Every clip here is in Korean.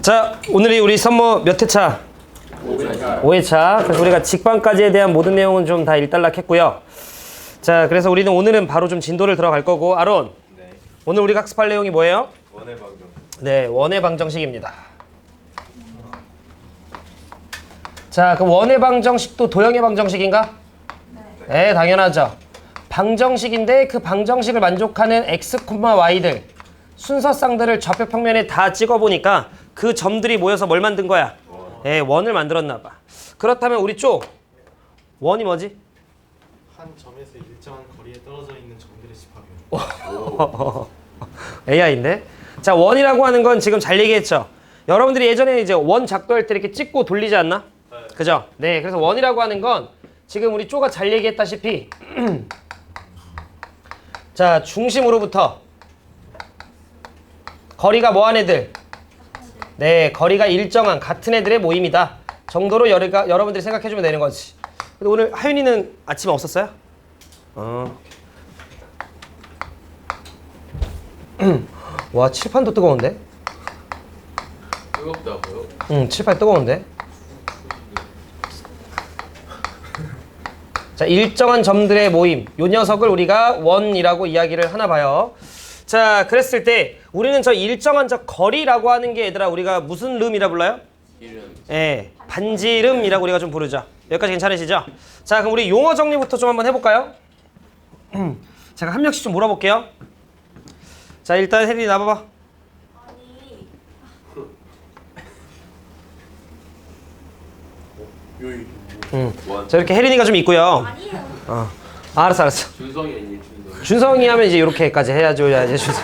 자, 오늘이 우리 선모 몇 회차? 5회차. 그래서 우리가 직방까지에 대한 모든 내용은 좀 다 일단락했고요. 자, 그래서 우리는 오늘은 바로 좀 진도를 들어갈 거고, 아론. 네. 오늘 우리가 학습할 내용이 뭐예요? 원의 방정. 네, 원의 방정식입니다. 자, 그럼 원의 방정식도 도형의 방정식인가? 네, 당연하죠. 방정식인데 그 방정식을 만족하는 x, y들 순서쌍들을 좌표 평면에 다 찍어보니까 그 점들이 모여서 뭘 만든 거야? 네, 원을 만들었나 봐. 그렇다면 우리 쪽 원이 뭐지? 한 점에서 일정한 거리에 떨어져 있는 점들의 집합이요. AI인데? 자, 원이라고 하는 건 지금 잘 얘기했죠? 여러분들이 예전에 이제 원 작도할 때 이렇게 찍고 돌리지 않나? 네. 그죠? 네, 그래서 원이라고 하는 건 지금 우리 쪼가 잘 얘기했다시피 자, 중심으로부터 거리가 뭐한 애들? 네, 거리가 일정한 같은 애들의 모임이다 정도로 여러분들이 생각해주면 되는 거지. 근데 오늘 하윤이는 아침에 없었어요? 와, 칠판도 뜨거운데? 뜨겁다고요? 응, 칠판 뜨거운데? 자, 일정한 점들의 모임. 요 녀석을 우리가 원이라고 이야기를 하나 봐요. 자, 그랬을 때 우리는 저 일정한 저 거리라고 하는 게 얘들아 우리가 무슨 름이라 불러요? 이름. 예, 반지름이라고 우리가 좀 부르죠. 여기까지 괜찮으시죠? 자, 그럼 우리 용어 정리부터 좀 한번 해볼까요? 제가 한 명씩 좀 물어볼게요. 자, 일단 혜린이 나와봐. 요이. 원. 자, 이렇게 혜린이가 좀 있고요. 아니에요. 알았어. 준성이 아니에요, 준성. 준성이 하면 이제 이렇게까지 해야죠, 이제 준성.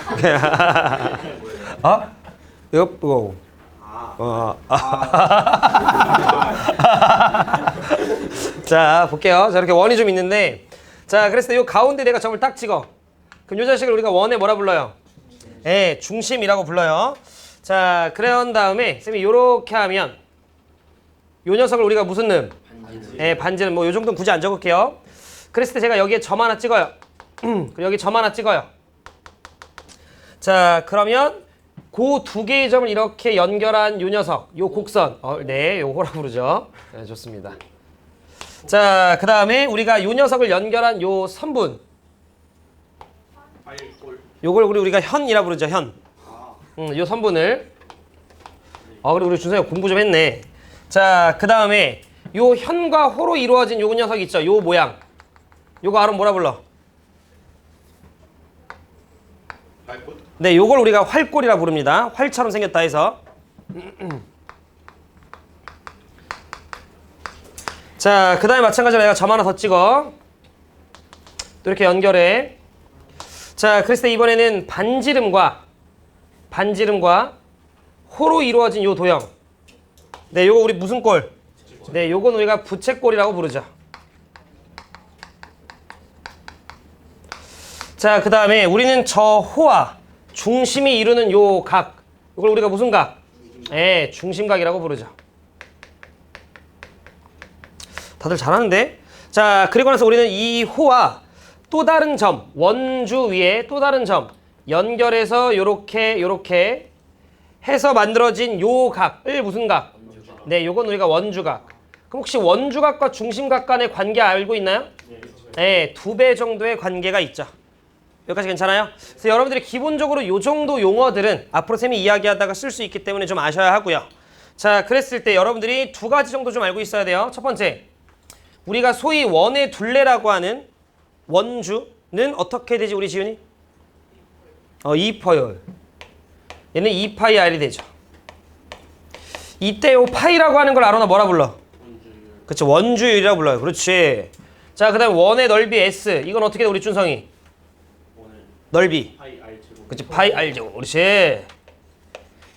어? 이거. 자, 볼게요. 자, 이렇게 원이 좀 있는데, 자, 그래서 이 가운데 내가 점을 딱 찍어. 그럼 이 자식을 우리가 원에 뭐라 불러요? 예, 중심이라고 불러요. 자, 그런 다음에 쌤이 이렇게 하면 요 녀석을 우리가 무슨 름? 예, 반지름. 뭐 요 정도는 굳이 안 적을게요. 그랬을 때 제가 여기에 점 하나 찍어요. 그리고 여기 점 하나 찍어요. 자, 그러면 그 두 개의 점을 이렇게 연결한 요 녀석, 요 곡선. 네, 요거라 부르죠. 네, 좋습니다. 자, 그 다음에 우리가 요 녀석을 연결한 요 선분. 요걸 우리가 현이라 부르죠, 현. 요 선분을. 그리고 우리 준성이가 공부 좀 했네. 자, 그 다음에 요 현과 호로 이루어진 요 녀석 있죠, 요 모양. 요거 아론 뭐라 불러? 발꽃? 네, 요걸 우리가 활골이라 부릅니다. 활처럼 생겼다 해서. 자, 그 다음에 마찬가지로 내가 점 하나 더 찍어. 또 이렇게 연결해. 자, 그랬을 때 이번에는 반지름과 호로 이루어진 요 도형. 네, 요거 우리 무슨 꼴? 네, 요건 우리가 부채꼴이라고 부르죠. 자, 그 다음에 우리는 저 호와 중심이 이루는 요 각, 이걸 우리가 무슨 각? 네, 중심각이라고 부르죠. 다들 잘하는데? 자, 그리고 나서 우리는 이 호와 또 다른 점, 원주 위에 또 다른 점 연결해서 요렇게 해서 만들어진 요 각을 무슨 각? 네, 요건 우리가 원주각. 그럼 혹시 원주각과 중심각 간의 관계 알고 있나요? 네, 2배 정도의 관계가 있죠. 여기까지 괜찮아요? 그래서 여러분들이 기본적으로 요 정도 용어들은 앞으로 쌤이 이야기하다가 쓸 수 있기 때문에 좀 아셔야 하고요. 자, 그랬을 때 여러분들이 2가지 정도 좀 알고 있어야 돼요. 첫 번째, 우리가 소위 원의 둘레라고 하는 원주는 어떻게 되지, 우리 지훈이? 2파이. 얘는 2파이 R이 되죠. 이때 요 파이라고 하는 걸 아로나 뭐라 불러? 그치, 원주율이라고 불러요. 그렇지. 자, 그 다음에 원의 넓이 S. 이건 어떻게 돼, 우리 준성이? 넓이. 그치, 파이 R제곱. 그렇지.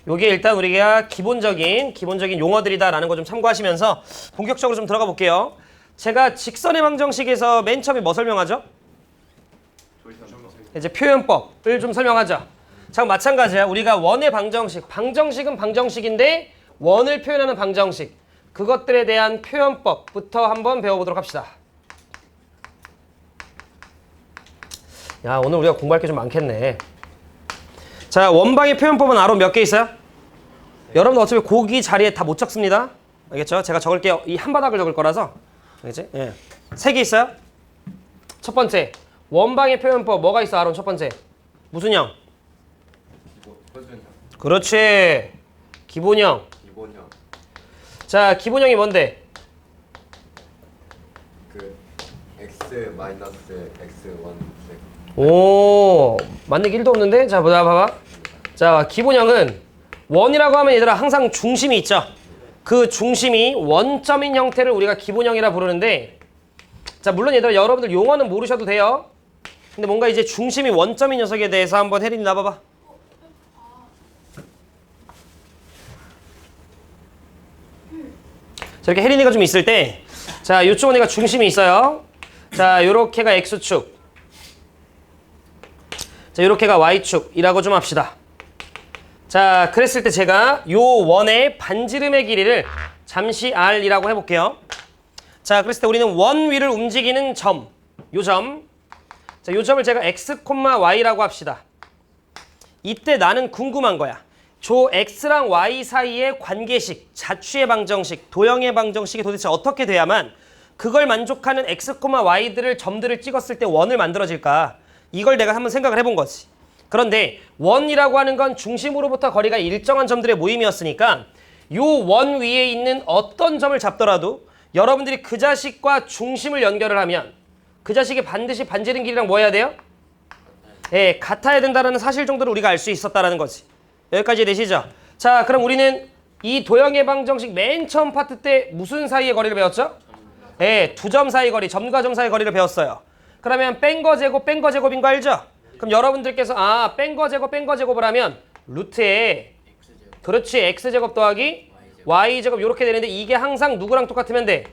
요게 일단 우리가 기본적인 용어들이다라는 거 좀 참고하시면서 본격적으로 좀 들어가 볼게요. 제가 직선의 방정식에서 맨 처음에 뭐 설명하죠? 이제 표현법을 좀 설명하죠. 자, 마찬가지야. 우리가 원의 방정식은 방정식인데 원을 표현하는 방정식. 그것들에 대한 표현법부터 한번 배워보도록 합시다. 야, 오늘 우리가 공부할 게 좀 많겠네. 자, 원방의 표현법은 아론 몇 개 있어요? 여러분 어차피 고기 자리에 다 못 적습니다. 알겠죠? 제가 적을게요. 이 한 바닥을 적을 거라서. 알겠지? 예. 3개 있어요. 첫 번째, 원방의 표현법 뭐가 있어, 아론? 첫 번째. 무슨 형? 표준형, 그렇지. 기본형. 기본형, 자, 기본형이 뭔데? 그 x 마이너스 x1 오, 맞는 게 1도 없는데? 자, 보자, 봐봐. 자, 기본형은 원이라고 하면 얘들아 항상 중심이 있죠. 그 중심이 원점인 형태를 우리가 기본형이라 부르는데, 자, 물론 얘들아 여러분들 용어는 모르셔도 돼요. 근데 뭔가 이제 중심이 원점인 녀석에 대해서 한번 혜린이 나봐봐. 자, 이렇게 혜린이가 좀 있을 때, 자, 요쪽은 얘가 중심이 있어요. 자, 요렇게가 x축. 자, 요렇게가 y축이라고 좀 합시다. 자, 그랬을 때 제가 요 원의 반지름의 길이를 잠시 r이라고 해볼게요. 자, 그랬을 때 우리는 원 위를 움직이는 점, 요 점. 자, 요 점을 제가 x, y라고 합시다. 이때 나는 궁금한 거야. 저 x랑 y 사이의 관계식, 자취의 방정식, 도형의 방정식이 도대체 어떻게 돼야만 그걸 만족하는 x, y들을 점들을 찍었을 때 원을 만들어질까? 이걸 내가 한번 생각을 해본 거지. 그런데 원이라고 하는 건 중심으로부터 거리가 일정한 점들의 모임이었으니까 요 원 위에 있는 어떤 점을 잡더라도 여러분들이 그 자식과 중심을 연결을 하면 그 자식이 반드시 반지름 길이랑 뭐 해야 돼요? 예, 같아야 된다는 사실 정도를 우리가 알 수 있었다라는 거지. 여기까지 되시죠? 자, 그럼 우리는 이 도형의 방정식 맨 처음 파트 때 무슨 사이의 거리를 배웠죠? 예, 두 점 사이 거리, 점과 점 사이 거리를 배웠어요. 그러면 뺀 거 제곱, 뺀 거 제곱인 거 알죠? 그럼 여러분들께서 뺀 거 제곱, 뺀 거 제곱을 하면 루트에 그렇지, x제곱 더하기 y제곱 이렇게 되는데 이게 항상 누구랑 똑같으면 돼?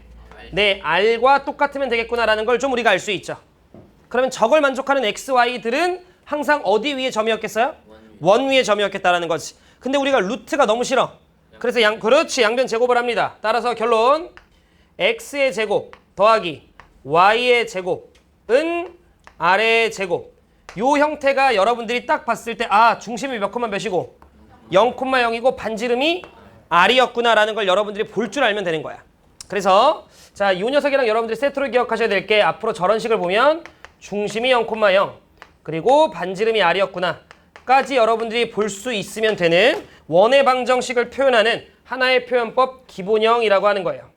네, r과 똑같으면 되겠구나라는 걸 좀 우리가 알 수 있죠. 그러면 저걸 만족하는 x, y들은 항상 어디 위에 점이었겠어요? 원 위에 점이었겠다라는 거지. 근데 우리가 루트가 너무 싫어. 그래서 그렇지, 양변 제곱을 합니다. 따라서 결론 x의 제곱 더하기 y의 제곱은 r의 제곱. 요 형태가 여러분들이 딱 봤을 때 중심이 몇 콤마 몇이고 0,0이고 반지름이 r이었구나라는 걸 여러분들이 볼 줄 알면 되는 거야. 그래서 자, 이 녀석이랑 여러분들이 세트로 기억하셔야 될 게 앞으로 저런 식을 보면 중심이 0,0 그리고 반지름이 r이었구나 까지 여러분들이 볼 수 있으면 되는 원의 방정식을 표현하는 하나의 표현법 기본형이라고 하는 거예요.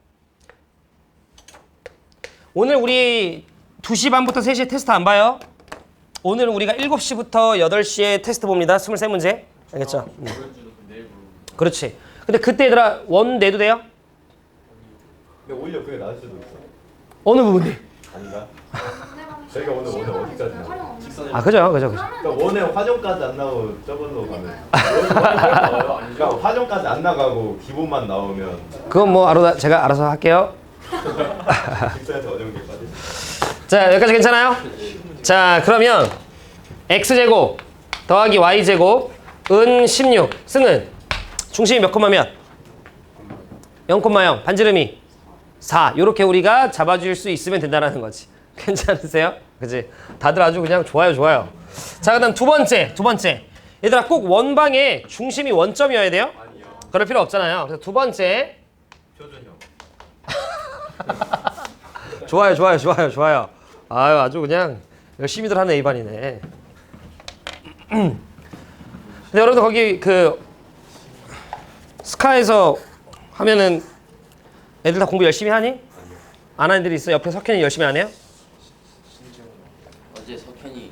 오늘 우리 2시 반부터 3시에 테스트 안 봐요? 오늘은 우리가 7시부터 8시에 테스트 봅니다. 23문제. 알겠죠? 그렇지. 근데 그때 얘들아 원 내도 돼요? 근데 오히려 그게 나을 수도 있어. 어느 부분이? 아닌가? 저희가 오늘 어디까지 나와? 그죠. 그러니까 원에 화정까지 안 나오고 저걸로 가면 그러니까 화정까지 안 나가고 기본만 나오면 그건 뭐 제가 알아서 할게요. 직선에서 어정기까지. 자, 여기까지 괜찮아요? 자, 그러면 x제곱 더하기 y제곱은 16 승은 중심이 몇 콤마 몇? 0,0 반지름이 4 요렇게 우리가 잡아줄 수 있으면 된다는 거지. 괜찮으세요? 그치? 다들 아주 그냥 좋아요. 자, 그 다음 두 번째 얘들아 꼭 원방에 중심이 원점이어야 돼요? 아니요. 그럴 필요 없잖아요. 그래서 두 번째 표준형. 좋아요. 아유, 아주 그냥 열심히들 하는 A반이네. 근데 여러분들 거기 그 스카에서 하면은 애들 다 공부 열심히 하니? 안 하는 애들이 있어? 옆에 석현이 열심히 안 해요? 어제 석현이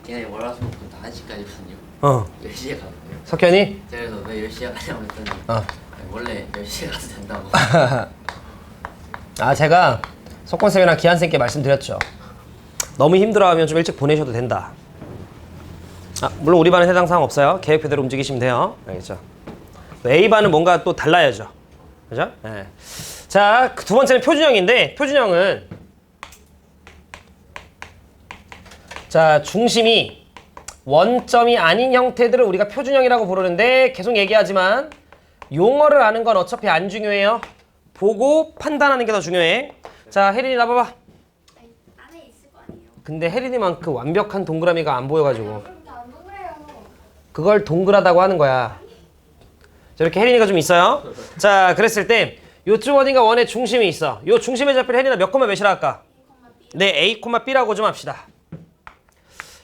걔네 월화수목부터 1시까지거든요. 10시에 가거든요. 석현이? 제가 그래서 왜 10시에 가냐고 했더니 어. 원래 10시에 가도 된다고. 제가 석권쌤이랑 기한쌤께 말씀드렸죠. 너무 힘들어하면 좀 일찍 보내셔도 된다. 물론 우리 반은 해당 사항 없어요. 계획표대로 움직이시면 돼요. 알겠죠? A반은 뭔가 또 달라야죠. 그죠? 네. 자, 두 번째는 표준형인데 표준형은 자, 중심이 원점이 아닌 형태들을 우리가 표준형이라고 부르는데 계속 얘기하지만 용어를 아는 건 어차피 안 중요해요. 보고 판단하는 게 더 중요해. 자, 혜린이 나봐봐. 안에 있을 거 아니에요? 근데 혜린이만큼 완벽한 동그라미가 안 보여가지고 그럼 다안 동그래요. 그걸 동그라다고 하는 거야. 이렇게 혜린이가 좀 있어요. 자, 그랬을 때 요쯤 어딘가 원의 중심이 있어. 요 중심의 좌표를 혜린아 몇 콤마 몇이라 할까? 네, A, B라고 좀 합시다.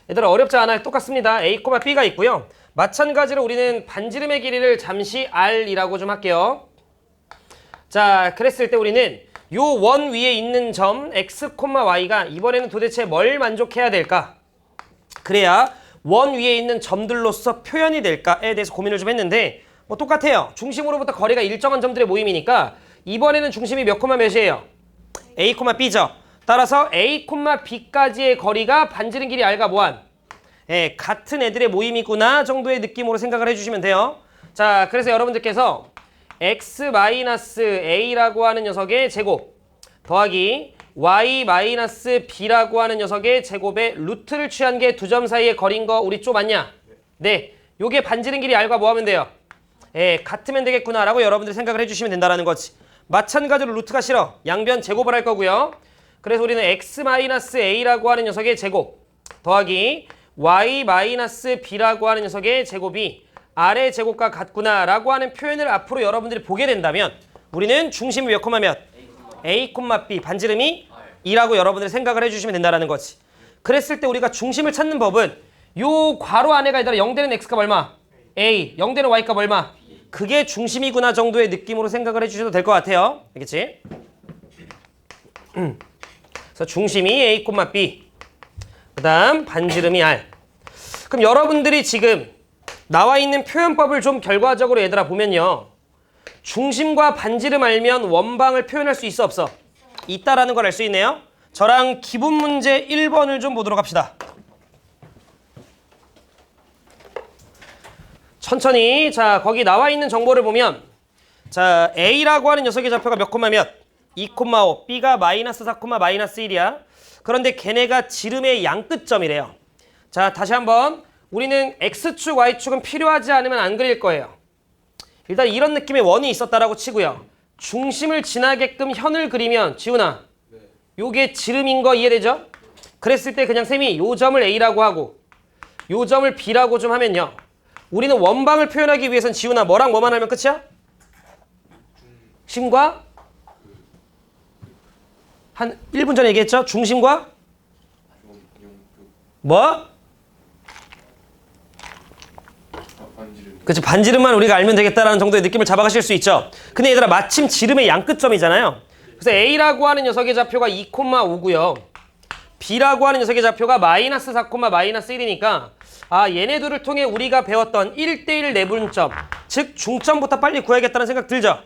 얘들아 어렵지 않아요. 똑같습니다. A, B가 있고요. 마찬가지로 우리는 반지름의 길이를 잠시 R이라고 좀 할게요. 자, 그랬을 때 우리는 요 원 위에 있는 점 X, Y가 이번에는 도대체 뭘 만족해야 될까? 그래야 원 위에 있는 점들로서 표현이 될까에 대해서 고민을 좀 했는데 뭐 똑같아요. 중심으로부터 거리가 일정한 점들의 모임이니까 이번에는 중심이 몇 콤마 몇이에요? A, B죠. 따라서 A, B까지의 거리가 반지름 길이 R과 뭐한? 예, 같은 애들의 모임이구나 정도의 느낌으로 생각을 해주시면 돼요. 자, 그래서 여러분들께서 X-A라고 하는 녀석의 제곱 더하기 Y-B라고 하는 녀석의 제곱의 루트를 취한 게 두 점 사이의 거리인 거 우리 좀 맞냐? 네, 요게 반지름 길이 R과 뭐 하면 돼요? 예, 같으면 되겠구나 라고 여러분들이 생각을 해주시면 된다는 거지. 마찬가지로 루트가 싫어. 양변 제곱을 할 거고요. 그래서 우리는 X-A라고 하는 녀석의 제곱 더하기 Y-B라고 하는 녀석의 제곱이 R의 제곱과 같구나 라고 하는 표현을 앞으로 여러분들이 보게 된다면 우리는 중심이 몇 콤마 몇? A, B 반지름이 2라고 여러분들이 생각을 해주시면 된다는 거지. 그랬을 때 우리가 중심을 찾는 법은 요 괄호 안에가 있더라 0되는 X가 얼마? A, 0되는 Y가 얼마? 그게 중심이구나 정도의 느낌으로 생각을 해주셔도 될 것 같아요. 알겠지? 그래서 중심이 A, B 그 다음 반지름이 R. 그럼 여러분들이 지금 나와 있는 표현법을 좀 결과적으로 얘들아 보면요. 중심과 반지름 알면 원방을 표현할 수 있어 없어? 있다라는 걸 알 수 있네요. 저랑 기본 문제 1번을 좀 보도록 합시다. 천천히. 자, 거기 나와 있는 정보를 보면 자, A라고 하는 녀석의 좌표가 몇 콤마 몇? 2,5. B가 마이너스 4, 마이너스 1이야. 그런데 걔네가 지름의 양끝점이래요. 자, 다시 한번 우리는 X축, Y축은 필요하지 않으면 안 그릴 거예요. 일단 이런 느낌의 원이 있었다라고 치고요. 중심을 지나게끔 현을 그리면 지훈아, 요게 지름인 거 이해되죠? 그랬을 때 그냥 쌤이 요 점을 A라고 하고 요 점을 B라고 좀 하면요. 우리는 원방을 표현하기 위해선 지훈아 뭐랑 뭐만 하면 끝이야? 중심과 한 1분 전에 얘기했죠? 중심과 뭐? 그치, 반지름만 우리가 알면 되겠다라는 정도의 느낌을 잡아가실 수 있죠. 근데 얘들아 마침 지름의 양끝점이잖아요. 그래서 A라고 하는 녀석의 좌표가 2,5고요. B라고 하는 녀석의 좌표가 마이너스 4, 마이너스 1이니까 아, 얘네 둘을 통해 우리가 배웠던 1대1 내분점, 즉 중점부터 빨리 구해야겠다는 생각 들죠?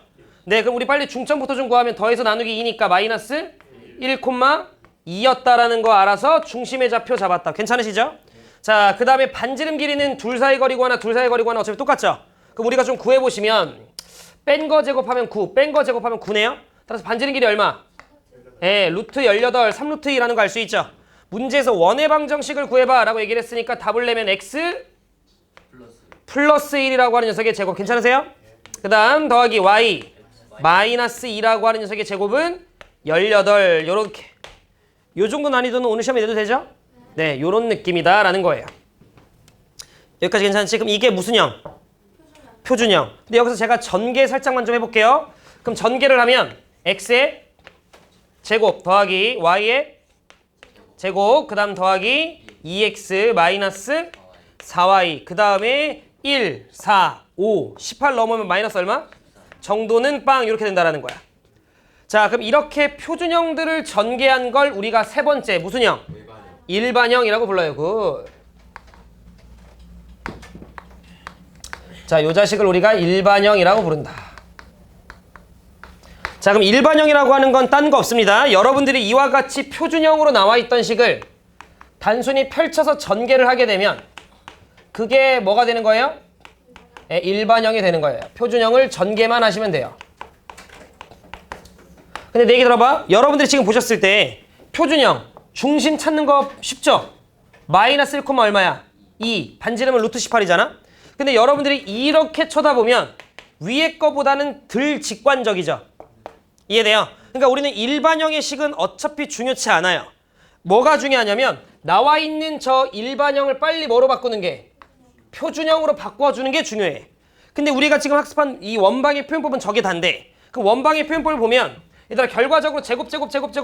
네, 그럼 우리 빨리 중점부터 좀 구하면 더해서 나누기 2니까 마이너스 1,2였다라는 거 알아서 중심의 좌표 잡았다. 괜찮으시죠? 자, 그 다음에 반지름 길이는 둘 사이 거리고 하나, 둘 사이 거리고 하나 어차피 똑같죠? 그럼 우리가 좀 구해보시면 뺀 거 제곱하면 9, 뺀 거 제곱하면 9네요? 따라서 반지름 길이 얼마? 예, 루트 18, 3루트 2라는 거 알 수 있죠? 문제에서 원의 방정식을 구해봐 라고 얘기를 했으니까 답을 내면 x 플러스 1이라고 하는 녀석의 제곱 괜찮으세요? 그 다음 더하기 y 마이너스 2라고 하는 녀석의 제곱은 18 요렇게 요 정도 난이도는 오늘 시험에 내도 되죠? 네, 요런 느낌이다 라는 거예요. 여기까지 괜찮지? 그럼 이게 무슨 형? 표준형. 근데 여기서 제가 전개 살짝만 좀 해볼게요. 그럼 전개를 하면 x의 제곱 더하기 y의 제곱 그 다음 더하기 2x 마이너스 4y 그 다음에 1, 4, 5, 18 넘으면 마이너스 얼마? 정도는 빵 이렇게 된다라는 거야. 자, 그럼 이렇게 표준형들을 전개한 걸 우리가 세 번째 무슨 형? 일반형이라고 불러요. 굿. 자, 요 자식을 우리가 일반형이라고 부른다. 자, 그럼 일반형이라고 하는 건 딴 거 없습니다. 여러분들이 이와 같이 표준형으로 나와 있던 식을 단순히 펼쳐서 전개를 하게 되면 그게 뭐가 되는 거예요? 네, 일반형이 되는 거예요. 표준형을 전개만 하시면 돼요. 근데 내 얘기 들어봐. 여러분들이 지금 보셨을 때 표준형 중심 찾는 거 쉽죠? 마이너스 1, 얼마야? 2. 반지름은 루트 18이잖아? 근데 여러분들이 이렇게 쳐다보면 위에 거보다는 덜 직관적이죠? 이해돼요? 그러니까 우리는 일반형의 식은 어차피 중요치 않아요. 뭐가 중요하냐면 나와 있는 저 일반형을 빨리 뭐로 바꾸는 게? 표준형으로 바꿔주는 게 중요해. 근데 우리가 지금 학습한 이 원방의 표현법은 저게 단데 그 원방의 표현법을 보면 얘들아 결과적으로 제곱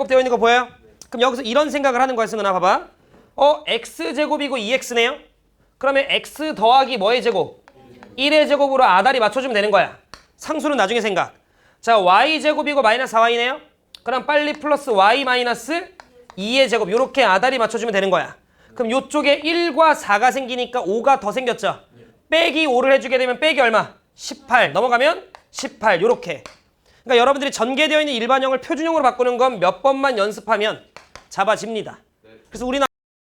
되어 있는 거 보여요? 그럼 여기서 이런 생각을 하는 거야 승은아 봐봐. x제곱이고 2x네요? 그러면 x 더하기 뭐의 제곱? 1의 제곱으로 아다리 맞춰주면 되는 거야. 상수는 나중에 생각. 자 y제곱이고 마이너스 4y네요? 그럼 빨리 플러스 y 마이너스 2의 제곱 이렇게 아다리 맞춰주면 되는 거야. 그럼 이쪽에 1과 4가 생기니까 5가 더 생겼죠? 빼기 5를 해주게 되면 빼기 얼마? 18 넘어가면 18 요렇게. 그러니까 여러분들이 전개되어 있는 일반형을 표준형으로 바꾸는 건 몇 번만 연습하면 잡아집니다. 그래서 우리는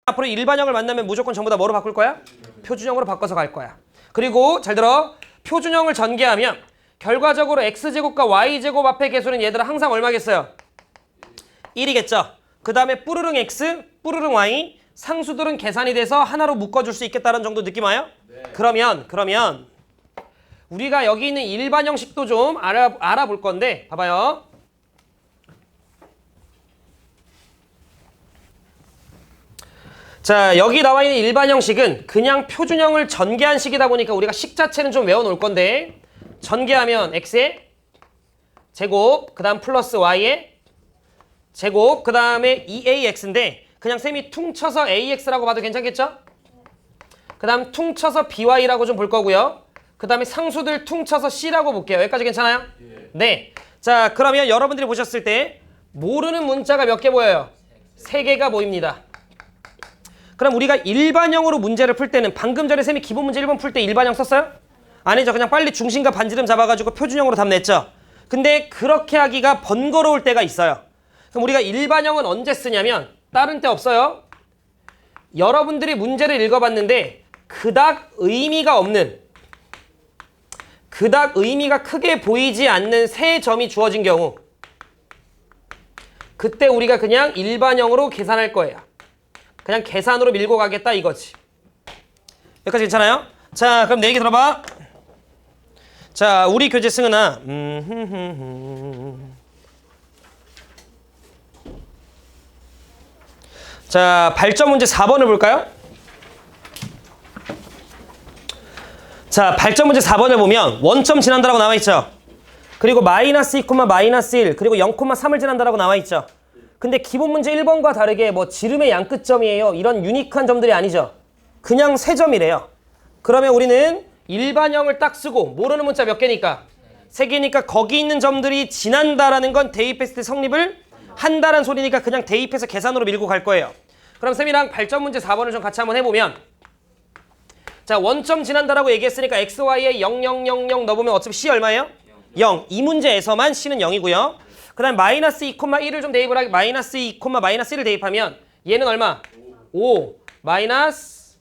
앞으로 일반형을 만나면 무조건 전부 다 뭐로 바꿀 거야? 표준형으로 바꿔서 갈 거야. 그리고 잘 들어. 표준형을 전개하면 결과적으로 x제곱과 y제곱 앞에 개수는 얘들아 항상 얼마겠어요? 1이겠죠. 그 다음에 뿌르릉 x, 뿌르릉 y 상수들은 계산이 돼서 하나로 묶어줄 수 있겠다는 정도 느낌 와요? 네. 그러면 우리가 여기 있는 일반 형식도 좀 알아볼 건데 봐봐요. 자 여기 나와 있는 일반 형식은 그냥 표준형을 전개한 식이다 보니까 우리가 식 자체는 좀 외워놓을 건데 전개하면 x의 제곱 그 다음 플러스 y의 제곱 그 다음에 2ax인데 그냥 쌤이 퉁쳐서 ax라고 봐도 괜찮겠죠? 그 다음 퉁쳐서 by라고 좀 볼 거고요. 그 다음에 상수들 퉁쳐서 c라고 볼게요. 여기까지 괜찮아요? 네. 자 그러면 여러분들이 보셨을 때 모르는 문자가 몇 개 보여요? 3개가 보입니다. 그럼 우리가 일반형으로 문제를 풀 때는 방금 전에 쌤이 기본 문제 1번 풀 때 일반형 썼어요? 아니죠. 그냥 빨리 중심과 반지름 잡아가지고 표준형으로 답 냈죠. 근데 그렇게 하기가 번거로울 때가 있어요. 그럼 우리가 일반형은 언제 쓰냐면 다른 때 없어요. 여러분들이 문제를 읽어봤는데 그닥 의미가 크게 보이지 않는 세 점이 주어진 경우 그때 우리가 그냥 일반형으로 계산할 거예요. 그냥 계산으로 밀고 가겠다 이거지. 여기까지 괜찮아요? 자 그럼 내 얘기 들어봐. 자 우리 교재 승은아 자 발전 문제 4번을 볼까요? 자 발전 문제 4번을 보면 원점 지난다라고 나와있죠. 그리고 마이너스 2, 마이너스 1 그리고 0,3을 지난다라고 나와있죠. 근데 기본 문제 1번과 다르게 뭐 지름의 양끝점이에요 이런 유니크한 점들이 아니죠. 그냥 세 점이래요. 그러면 우리는 일반형을 딱 쓰고 모르는 문자 몇 개니까? 3개니까 거기 있는 점들이 지난다라는 건 대입했을 때 성립을 한다라는 소리니까 그냥 대입해서 계산으로 밀고 갈 거예요. 그럼 쌤이랑 발전 문제 4번을 좀 같이 한번 해보면 자 원점 지난다라고 얘기했으니까 x, y에 0, 0, 0, 0 넣어보면 어차피 c 얼마예요? 0. 이 문제에서만 c는 0이고요. 그 다음에 마이너스 2, 1을 좀 대입을 하게 마이너스 2, 마이너스 1을 대입하면 얘는 얼마? 5 마이너스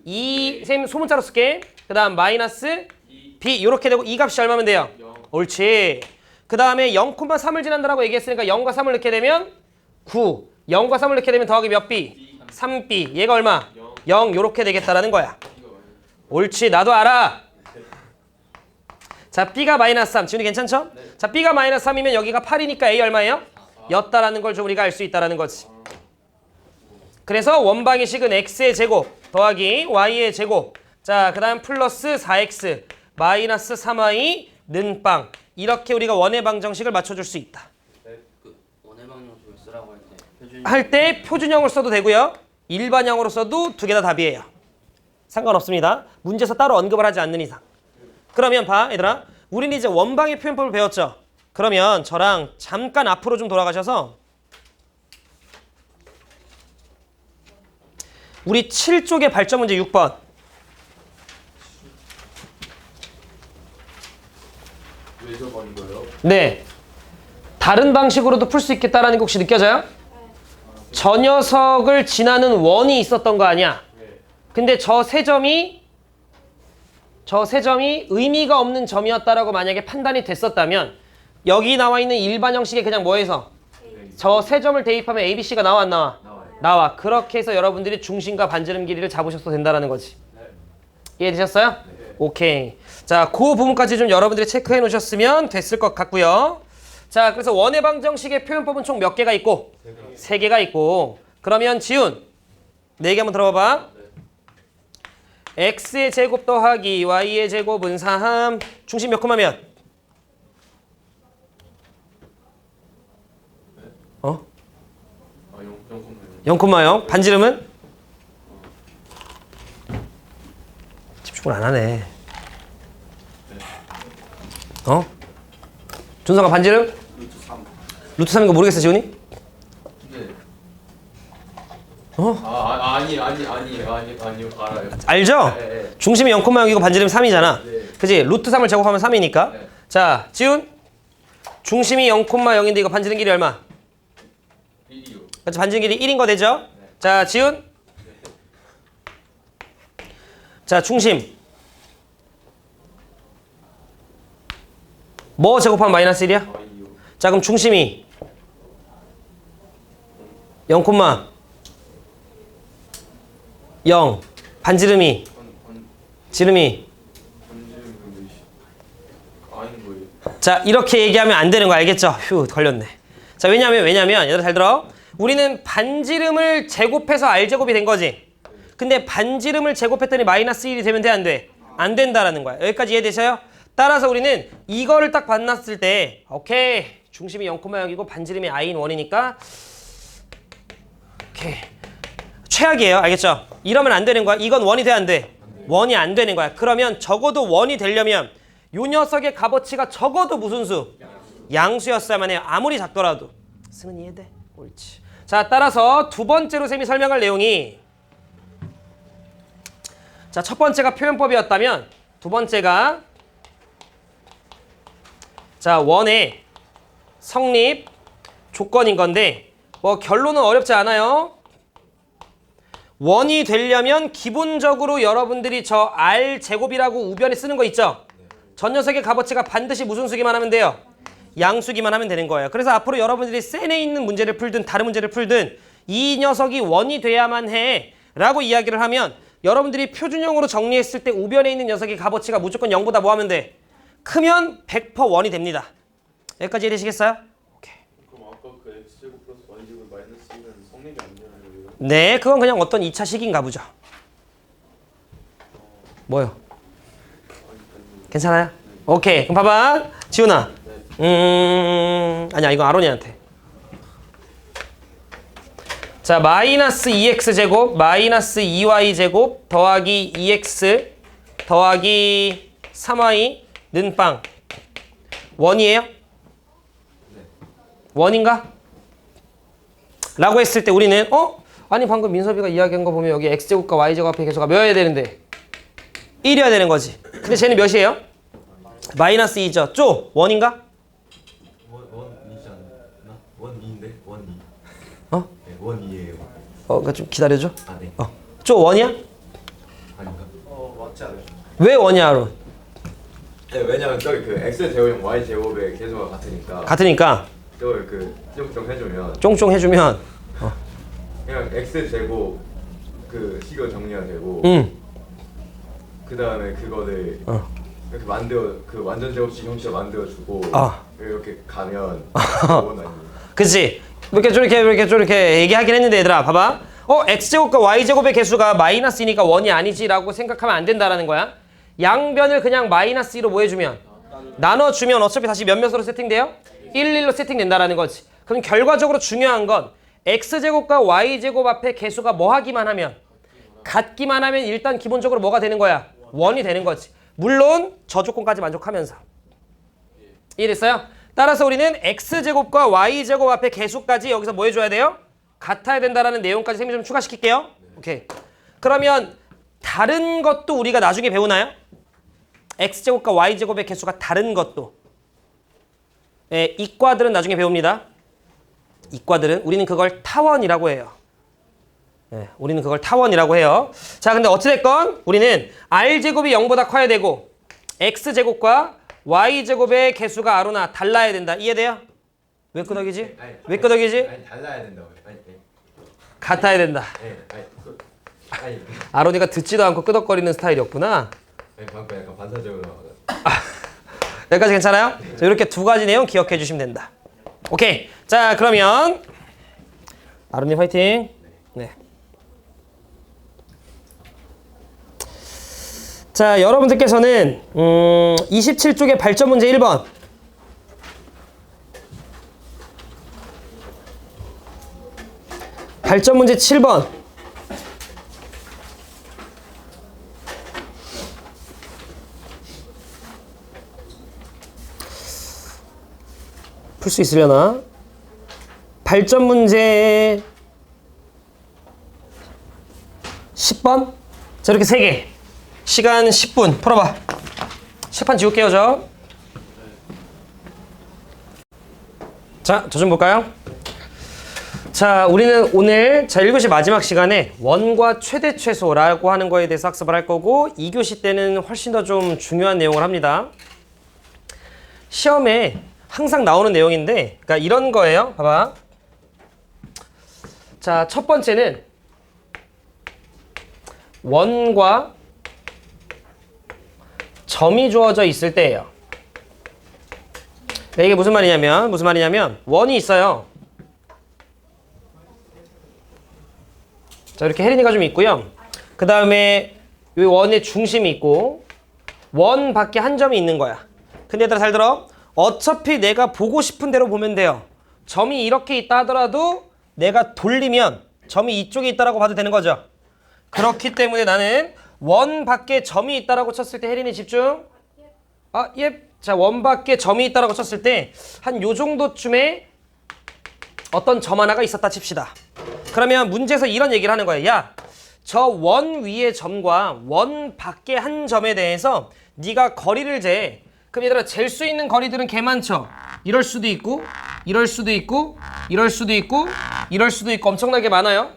2 쌤 소문자로 쓸게. 그 다음 마이너스 b 이렇게 되고 이 값이 얼마면 돼요? 0. 옳지. 그 다음에 0,3을 지난다라고 얘기했으니까 0과 3을 넣게 되면 9 0과 3을 넣게 되면 더하기 몇 b? 3b 얘가 얼마? 0 요렇게 되겠다라는 거야. 옳지 나도 알아. 자 b가 마이너스 3 지훈이 괜찮죠? 네. 자 b가 마이너스 3이면 여기가 8이니까 a 얼마예요? 였다라는 걸 좀 우리가 알 수 있다라는 거지. 그래서 원방의 식은 x의 제곱 더하기 y의 제곱 자 그 다음 플러스 4x 마이너스 3y 는 빵 이렇게 우리가 원의 방정식을 맞춰줄 수 있다. 그 원의 방정식을 쓰라고 할 때 표준형을 써도 되고요. 일반형으로 써도 두 개 다 답이에요. 상관없습니다. 문제에서 따로 언급을 하지 않는 이상. 그러면 봐 얘들아 우리는 이제 원방의 표현법을 배웠죠. 그러면 저랑 잠깐 앞으로 좀 돌아가셔서 우리 7쪽의 발전 문제 6번 왜 저번인 거예요? 네 다른 방식으로도 풀 수 있겠다라는 게 혹시 느껴져요? 저 녀석을 지나는 원이 있었던 거 아니야? 근데 저 세 점이 의미가 없는 점이었다라고 만약에 판단이 됐었다면 여기 나와 있는 일반 형식에 그냥 뭐해서 저 세 점을 대입하면 A, B, C가 나와 안 나와? 나와. 그렇게 해서 여러분들이 중심과 반지름 길이를 잡으셔도 된다는 거지. 이해되셨어요? 오케이. 자, 그 부분까지 좀 여러분들이 체크해 놓으셨으면 됐을 것 같고요. 자, 그래서 원의 방정식의 표현법은 총 몇 개가 있고? 3개가 있고. 그러면 지훈 4개 한번 들어봐. x의 제곱 더하기 y의 제곱은 3. 중심 몇 콤마 몇? 어? 아, 0,0. 반지름은? 집중을 안 하네. 어? 준성아 반지름? 루트 3. 루트 3인 거 모르겠어 지훈이? 네. 어? 아니요, 알아요. 알죠? 네, 네. 중심이 0,0이고 반지름 3이잖아. 네. 그지? 루트 3을 제곱하면 3이니까. 네. 자, 지훈. 중심이 0,0인데 이거 반지름 길이 얼마? 1이요. 그렇지, 반지름 길이 1인 거 되죠? 자, 지훈. 자, 중심. 뭐 제곱하면 마이너스 1이야? Y요. 자, 그럼 중심이 0,0. 반지름이 지름이 반지름 아닌 거예요. 자 이렇게 얘기하면 안 되는 거 알겠죠? 휴 걸렸네. 자 왜냐면 얘들아 잘 들어. 우리는 반지름을 제곱해서 r제곱이 된 거지. 근데 반지름을 제곱했더니 마이너스 1이 되면 돼 안 돼? 안 된다라는 거야. 여기까지 이해되셔요? 따라서 우리는 이거를 딱 만났을 때 오케이 중심이 0,0이고 반지름이 i인 1이니까 오케이 최악이에요. 알겠죠? 이러면 안 되는 거야. 이건 1이 돼 안 돼? 1이 안 되는 거야. 그러면 적어도 1이 되려면 요 녀석의 값어치가 적어도 무슨 수? 양수였어야만 해요. 아무리 작더라도. 쓰는 이해돼? 옳지. 자 따라서 두 번째로 쌤이 설명할 내용이 자 첫 번째가 표현법이었다면 두 번째가 자 원의 성립 조건인 건데 뭐 결론은 어렵지 않아요. 원이 되려면 기본적으로 여러분들이 저 r제곱이라고 우변에 쓰는 거 있죠? 전 녀석의 값어치가 반드시 무슨 수기만 하면 돼요? 양수기만 하면 되는 거예요. 그래서 앞으로 여러분들이 센에 있는 문제를 풀든 다른 문제를 풀든 이 녀석이 원이 돼야만 해 라고 이야기를 하면 여러분들이 표준형으로 정리했을 때 우변에 있는 녀석의 값어치가 무조건 0보다 뭐 하면 돼? 크면 100% 원이 됩니다. 여기까지 이해되시겠어요? 오케이. 그럼 아까 그 x제곱 플러스 y제곱 마이너스 1은 성립이 안 되나요? 네, 그건 그냥 어떤 2차 식인가 보죠. 뭐요? 괜찮아요? 오케이. 그럼 봐봐. 지훈아. 아니야. 이건 아론이한테. 자, 마이너스 2x 제곱 마이너스 2y 제곱 더하기 2x 더하기 3y는 빵. 원이에요? 원인가? 라고 했을 때 우리는 아니 방금 민섭이가 이야기한 거 보면 여기 x제곱과 y제곱 앞에 계수가 몇이어야 되는데 1이어야 되는 거지. 근데 쟤는 몇이에요? 마이너스 2죠. 쪼 원인가? 원이지 않나? 원이인데 원이. 어? 네, 원이에요. 그거 좀 기다려줘. 아 네. 쪼 원이야? 아닌가? 맞지 않아요? 왜 원이야 아론? 네, 왜냐면 저기 그 x 제곱형 y 제곱의 계수가 같으니까. 같으니까 저걸 그 쫑쫑 해주면 쫑쫑 해주면 그냥 x 제곱 그 식을 정리가 되고. 그 다음에 그거를 이렇게 만들어 그 완전 제곱식 형식을 만들어주고 이렇게 가면 원 아니에요. 그치? 이렇게 얘기하긴 했는데 얘들아 봐봐. x제곱과 y제곱의 개수가 마이너스이니까 원이 아니지 라고 생각하면 안 된다라는 거야. 양변을 그냥 마이너스 2로 뭐 해주면? 나눠주면 어차피 다시 몇몇으로 세팅돼요? 1, 1로 세팅된다라는 거지. 그럼 결과적으로 중요한 건 x제곱과 y제곱 앞에 개수가 뭐 하기만 하면? 같기만 하면 일단 기본적으로 뭐가 되는 거야? 원이 되는 거지. 물론 저 조건까지 만족하면서. 이해됐어요? 따라서 우리는 x제곱과 y제곱 앞에 개수까지 여기서 뭐 해줘야 돼요? 같아야 된다라는 내용까지 쌤이 좀 추가시킬게요. 오케이. 그러면 다른 것도 우리가 나중에 배우나요? x제곱과 y제곱의 개수가 다른 것도. 예, 이과들은 나중에 배웁니다. 이과들은 우리는 그걸 타원이라고 해요. 네, 우리는 그걸 타원이라고 해요. 자, 근데 어찌됐건 우리는 r제곱이 0보다 커야 되고 x제곱과 y제곱의 개수가 아로나 달라야 된다. 이해돼요? 왜 끄덕이지? 왜 끄덕이지? 아니 달라야 된다고요. 아니. 같아야 된다. 아니. 아론이가 듣지도 않고 끄덕거리는 스타일이었구나. 아니 방금 약간 반사적으로 나와서. 여기까지 괜찮아요? 자, 이렇게 두 가지 내용 기억해 주시면 된다. 오케이. 자, 그러면 아론님 화이팅. 네. 자, 여러분들께서는 27쪽의 발전 문제 1번. 발전 문제 7번. 풀 수 있으려나? 발전 문제 10번? 자, 이렇게 3개. 시간 10분. 풀어봐. 칠판 지울게요, 저. 자, 저 좀 볼까요? 자, 우리는 오늘 1교시 마지막 시간에 원과 최대 최소라고 하는 거에 대해서 학습을 할 거고 2교시 때는 훨씬 더 좀 중요한 내용을 합니다. 시험에 항상 나오는 내용인데, 그러니까 이런 거예요. 봐봐. 자, 첫 번째는 원과 점이 주어져 있을 때예요. 이게 무슨 말이냐면 원이 있어요. 자, 이렇게 혜린이가 좀 있고요. 그 다음에 이 원의 중심이 있고 원 밖에 한 점이 있는 거야. 근데 얘들아 잘 들어. 어차피 내가 보고 싶은 대로 보면 돼요. 점이 이렇게 있다 하더라도 내가 돌리면 점이 이쪽에 있다라고 봐도 되는 거죠. 그렇기 때문에 나는 원 밖에 점이 있다라고 쳤을 때 혜린이 집중. 아, 예. 자, 원 밖에 점이 있다라고 쳤을 때 한 요 정도쯤에 어떤 점 하나가 있었다 칩시다. 그러면 문제에서 이런 얘기를 하는 거예요. 야, 저 원 위의 점과 원 밖의 한 점에 대해서 네가 거리를 재. 그럼 얘들아 잴 수 있는 거리들은 개 많죠. 이럴 수도 있고 이럴 수도 있고 이럴 수도 있고 이럴 수도 있고 엄청나게 많아요.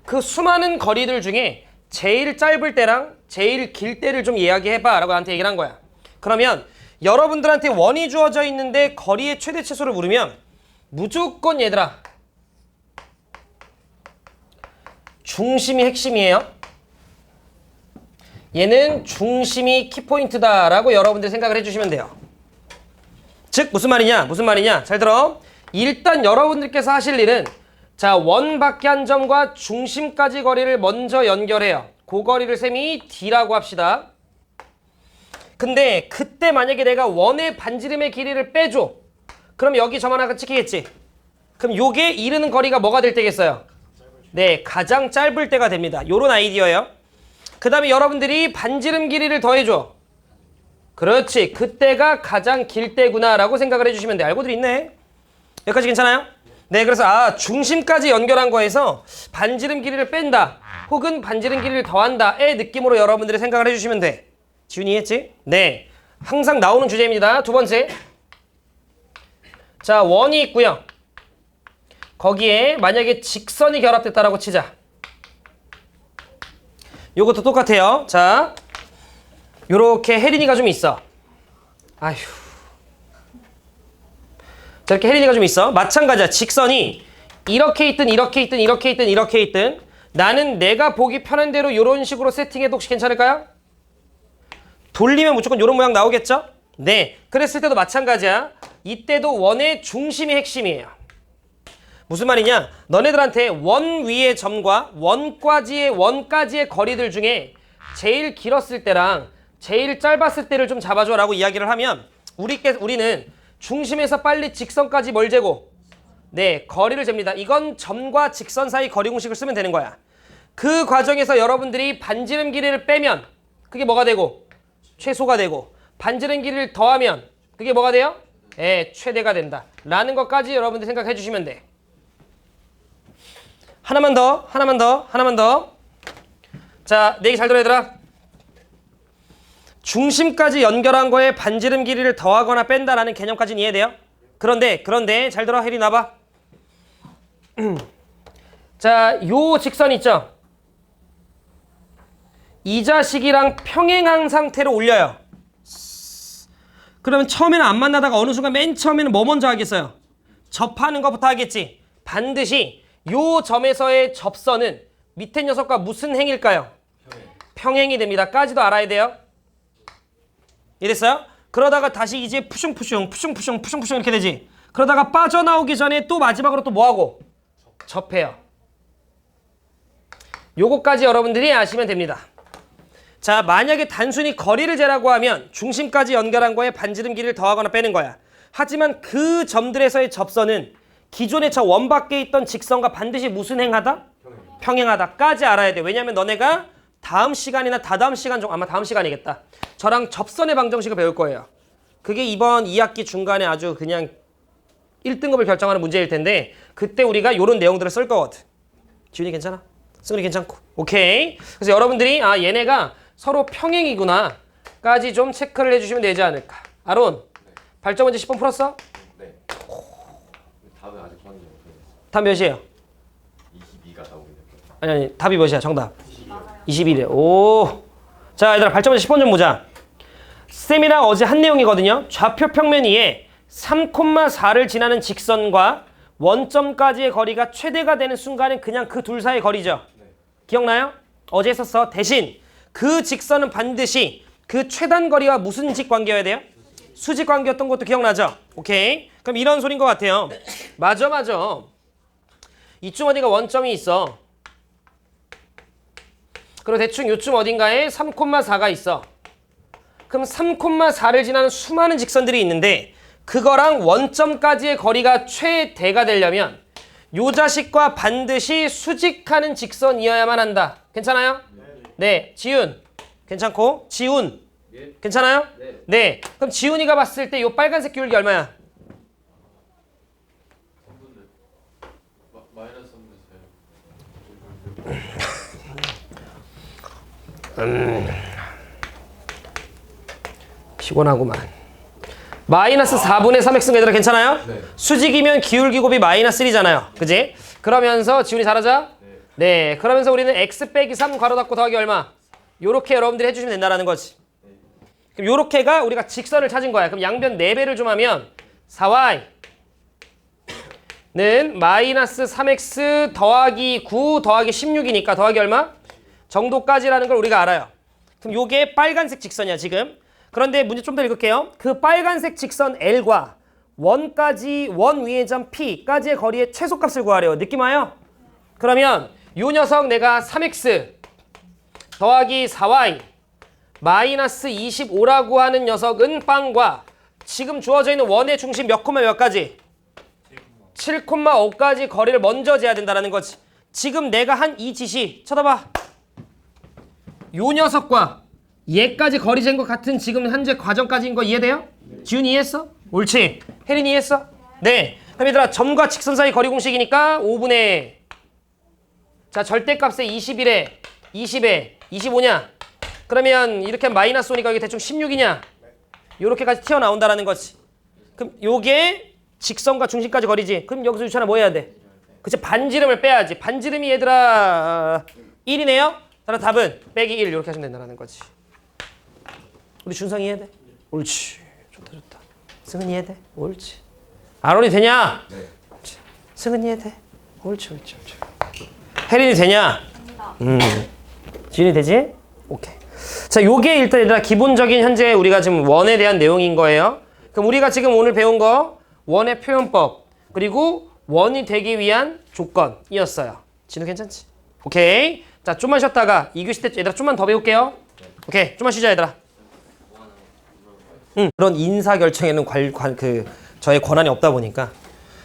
그 수많은 거리들 중에 제일 짧을 때랑 제일 길 때를 좀 이야기해봐 라고 나한테 얘기를 한 거야. 그러면 여러분들한테 원이 주어져 있는데 거리의 최대 최소를 물으면 무조건 얘들아 중심이 핵심이에요. 얘는 중심이 키포인트다 라고 여러분들이 생각을 해주시면 돼요. 즉 무슨 말이냐 잘 들어. 일단 여러분들께서 하실 일은 자, 원 밖에 한 점과 중심까지 거리를 먼저 연결해요. 그 거리를 셈이 D라고 합시다. 근데 그때 만약에 내가 원의 반지름의 길이를 빼줘. 그럼 여기 점 하나가 찍히겠지. 그럼 요게 이르는 거리가 뭐가 될 때겠어요? 네, 가장 짧을 때가 됩니다. 요런 아이디어예요. 그 다음에 여러분들이 반지름 길이를 더해줘. 그렇지. 그때가 가장 길 때구나 라고 생각을 해주시면 돼. 알고들 있네. 여기까지 괜찮아요? 네, 그래서 중심까지 연결한 거에서 반지름 길이를 뺀다. 혹은 반지름 길이를 더한다의 느낌으로 여러분들이 생각을 해주시면 돼. 지훈이 이해했지? 네. 항상 나오는 주제입니다. 두 번째. 자, 원이 있고요. 거기에 만약에 직선이 결합됐다라고 치자. 요것도 똑같아요. 자, 요렇게 혜린이가 좀 있어. 아휴. 자, 이렇게 혜린이가 좀 있어. 마찬가지야. 직선이 이렇게 있든 이렇게 있든 이렇게 있든 이렇게 있든 나는 내가 보기 편한 대로 요런 식으로 세팅해도 혹시 괜찮을까요? 돌리면 무조건 요런 모양 나오겠죠? 네. 그랬을 때도 마찬가지야. 이때도 원의 중심이 핵심이에요. 무슨 말이냐? 너네들한테 원 위의 점과 원까지의 거리들 중에 제일 길었을 때랑 제일 짧았을 때를 좀 잡아줘 라고 이야기를 하면 우리는 중심에서 빨리 직선까지 뭘 재고? 네, 거리를 잽니다. 이건 점과 직선 사이 거리 공식을 쓰면 되는 거야. 그 과정에서 여러분들이 반지름 길이를 빼면 그게 뭐가 되고? 최소가 되고 반지름 길이를 더하면 그게 뭐가 돼요? 네, 최대가 된다 라는 것까지 여러분들 생각해 주시면 돼. 하나만 더. 자, 내 얘기 잘 들어 얘들아. 중심까지 연결한 거에 반지름 길이를 더하거나 뺀다라는 개념까지는 이해돼요? 그런데 잘 들어 혜리 나봐. 자, 요 직선 있죠? 이 자식이랑 평행한 상태로 올려요. 그러면 처음에는 안 만나다가 어느 순간 맨 처음에는 뭐 먼저 하겠어요? 접하는 것부터 하겠지. 반드시 요 점에서의 접선은 밑에 녀석과 무슨 행일까요? 평행이 됩니다. 까지도 알아야 돼요. 이랬어요? 그러다가 다시 이제 푸슝푸슝 이렇게 되지. 그러다가 빠져나오기 전에 또 마지막으로 또 뭐하고? 접해요. 요거까지 여러분들이 아시면 됩니다. 자, 만약에 단순히 거리를 재라고 하면 중심까지 연결한 거에 반지름 길이를 더하거나 빼는 거야. 하지만 그 점들에서의 접선은 기존에 저 원 밖에 있던 직선과 반드시 무슨 행하다? 평행하다까지 알아야 돼. 왜냐면 너네가 다음 시간이나 다다음 시간 중 아마 다음 시간이겠다. 저랑 접선의 방정식을 배울 거예요. 그게 이번 2학기 중간에 아주 그냥 1등급을 결정하는 문제일 텐데 그때 우리가 이런 내용들을 쓸 거거든. 지훈이 괜찮아? 승훈이 괜찮고. 오케이. 그래서 여러분들이 아 얘네가 서로 평행이구나 까지 좀 체크를 해주시면 되지 않을까. 아론, 발전 문제 10번 풀었어? 네. 답은 아직 확인이 못했어요. 답 몇이에요? 22가 나오게 됐어요. 아니 답이 몇이야 정답? 21이에요. 오. 자 얘들아 발전 문제 10번 좀 보자. 쌤이랑 어제 한 내용이거든요. 좌표 평면 위에 3,4를 지나는 직선과 원점까지의 거리가 최대가 되는 순간은 그냥 그 둘 사이의 거리죠. 기억나요? 어제 했었어. 대신 그 직선은 반드시 그 최단 거리와 무슨 직 관계여야 돼요? 수직 관계였던 것도 기억나죠? 오케이. 그럼 이런 소린 것 같아요. 맞아. 이쯤 어디가 원점이 있어. 그리고 대충 요쯤 어딘가에 3,4가 있어. 그럼 3,4를 지나는 수많은 직선들이 있는데 그거랑 원점까지의 거리가 최대가 되려면 요 자식과 반드시 수직하는 직선이어야만 한다. 괜찮아요? 네. 지훈 괜찮고 지훈 괜찮아요? 네. 그럼 지훈이가 봤을 때 요 빨간색 기울기 얼마야? 마이너스 3분의 4요. 피곤하구만. 마이너스 4분의 3x가 얘들아 괜찮아요? 네. 수직이면 기울기 곱이 마이너스 1이잖아요. 그지? 그러면서 지훈이 잘하자? 네. 그러면서 우리는 x 빼기 3 괄호 닫고 더하기 얼마? 요렇게 여러분들이 해주시면 된다는 거지. 그럼 요렇게가 우리가 직선을 찾은 거야. 그럼 양변 4배를 좀 하면 4y는 마이너스 3x 더하기 9 더하기 16이니까 더하기 얼마? 정도까지라는 걸 우리가 알아요. 그럼 요게 빨간색 직선이야 지금. 그런데 문제 좀 더 읽을게요. 그 빨간색 직선 L과 원까지 원 위의 점 P까지의 거리의 최소값을 구하래요. 느낌 와요? 그러면 요 녀석 내가 3x 더하기 4y 마이너스 25라고 하는 녀석은 빵과 지금 주어져 있는 원의 중심 몇 콤마 몇 가지? 7,5까지 거리를 먼저 재야 된다는 거지. 지금 내가 한 이 짓이 쳐다봐. 요 녀석과 얘까지 거리 잰 것 같은 지금 현재 과정까지인 거 이해돼요? 지훈이 이해했어? 옳지. 혜린이 이해했어? 네. 그럼 얘들아 점과 직선 사이 거리 공식이니까 5분의 자 절대값에 21에 20에 25냐? 그러면 이렇게 하면 마이너스 오니까 이게 대충 16이냐? 요렇게까지 튀어나온다는 거지. 그럼 요게 직선과 중심까지 거리지. 그럼 여기서 유찬아 뭐 해야 돼? 그치 반지름을 빼야지. 반지름이 얘들아 1이네요? 그럼 답은 빼기 1 이렇게 하시면 된다는 거지. 우리 준성이 이해돼? 옳지. 좋다. 승은 이해돼? 옳지. 아론이 되냐? 네. 승은 이해돼? 옳지. 혜린이 되냐? 지은이 되지? 오케이. 자, 요게 일단 얘들아 기본적인 현재 우리가 지금 원에 대한 내용인 거예요. 그럼 우리가 지금 오늘 배운 거 원의 표현법 그리고 원이 되기 위한 조건이었어요. 진우 괜찮지? 오케이. 자, 좀만 쉬었다가 2교시 때 얘들아 좀만 더 배울게요. 오케이. 좀만 쉬자 얘들아. 그런 인사 결정에는 저의 권한이 없다 보니까.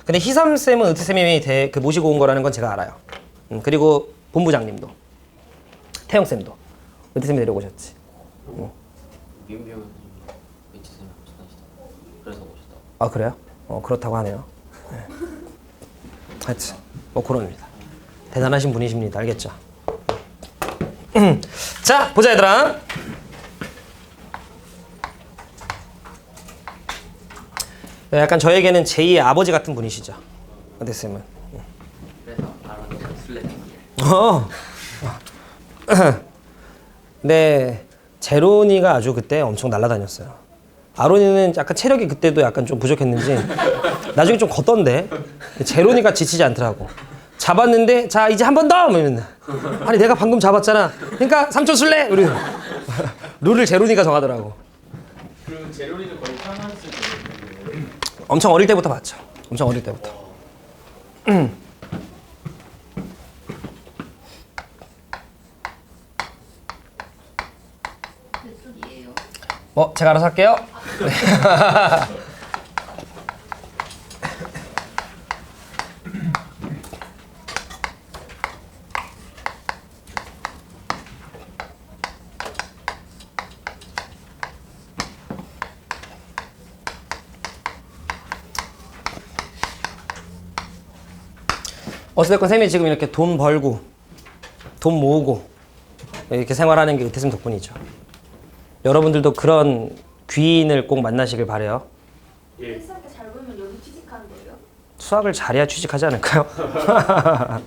근데 희삼 쌤은 의태 쌤이 모시고 온 거라는 건 제가 알아요. 그리고 본부장님도 태영 쌤도 의태 쌤이 내려오셨지. 민비 형님 웨이트쌤이 오셨다시다. 그래서 오셨다. 아 그래요? 그렇다고 하네요. 네. 하여튼 뭐 그럽니다. 대단하신 분이십니다. 알겠죠? 자 보자 얘들아. 약간 저에게는 제2의 아버지 같은 분이시죠. 의태 쌤은. 그래서 아론이 술래잡기. 네, 제로니가 아주 그때 엄청 날아다녔어요. 아론이는 약간 체력이 그때도 약간 좀 부족했는지 나중에 좀 걷던데 제로니가 지치지 않더라고. 잡았는데 자 이제 한 번 더! 이러면 아니 내가 방금 잡았잖아. 그러니까 3초 술래! 우리 룰을 제로니가 정하더라고. 그럼 제로리는 거의 편한 수준이에요. 엄청 어릴 때부터 봤죠. 엄청 어릴 때부터. 제가 알아서 할게요. 네. 어찌됐건 쌤이 지금 이렇게 돈 벌고 돈 모으고 이렇게 생활하는 게 의태쌤 덕분이죠. 여러분들도 그런 귀인을 꼭 만나시길 바래요. 필수학교 잘 보면 여기 취직하는 거예요? 수학을 잘해야 취직하지 않을까요?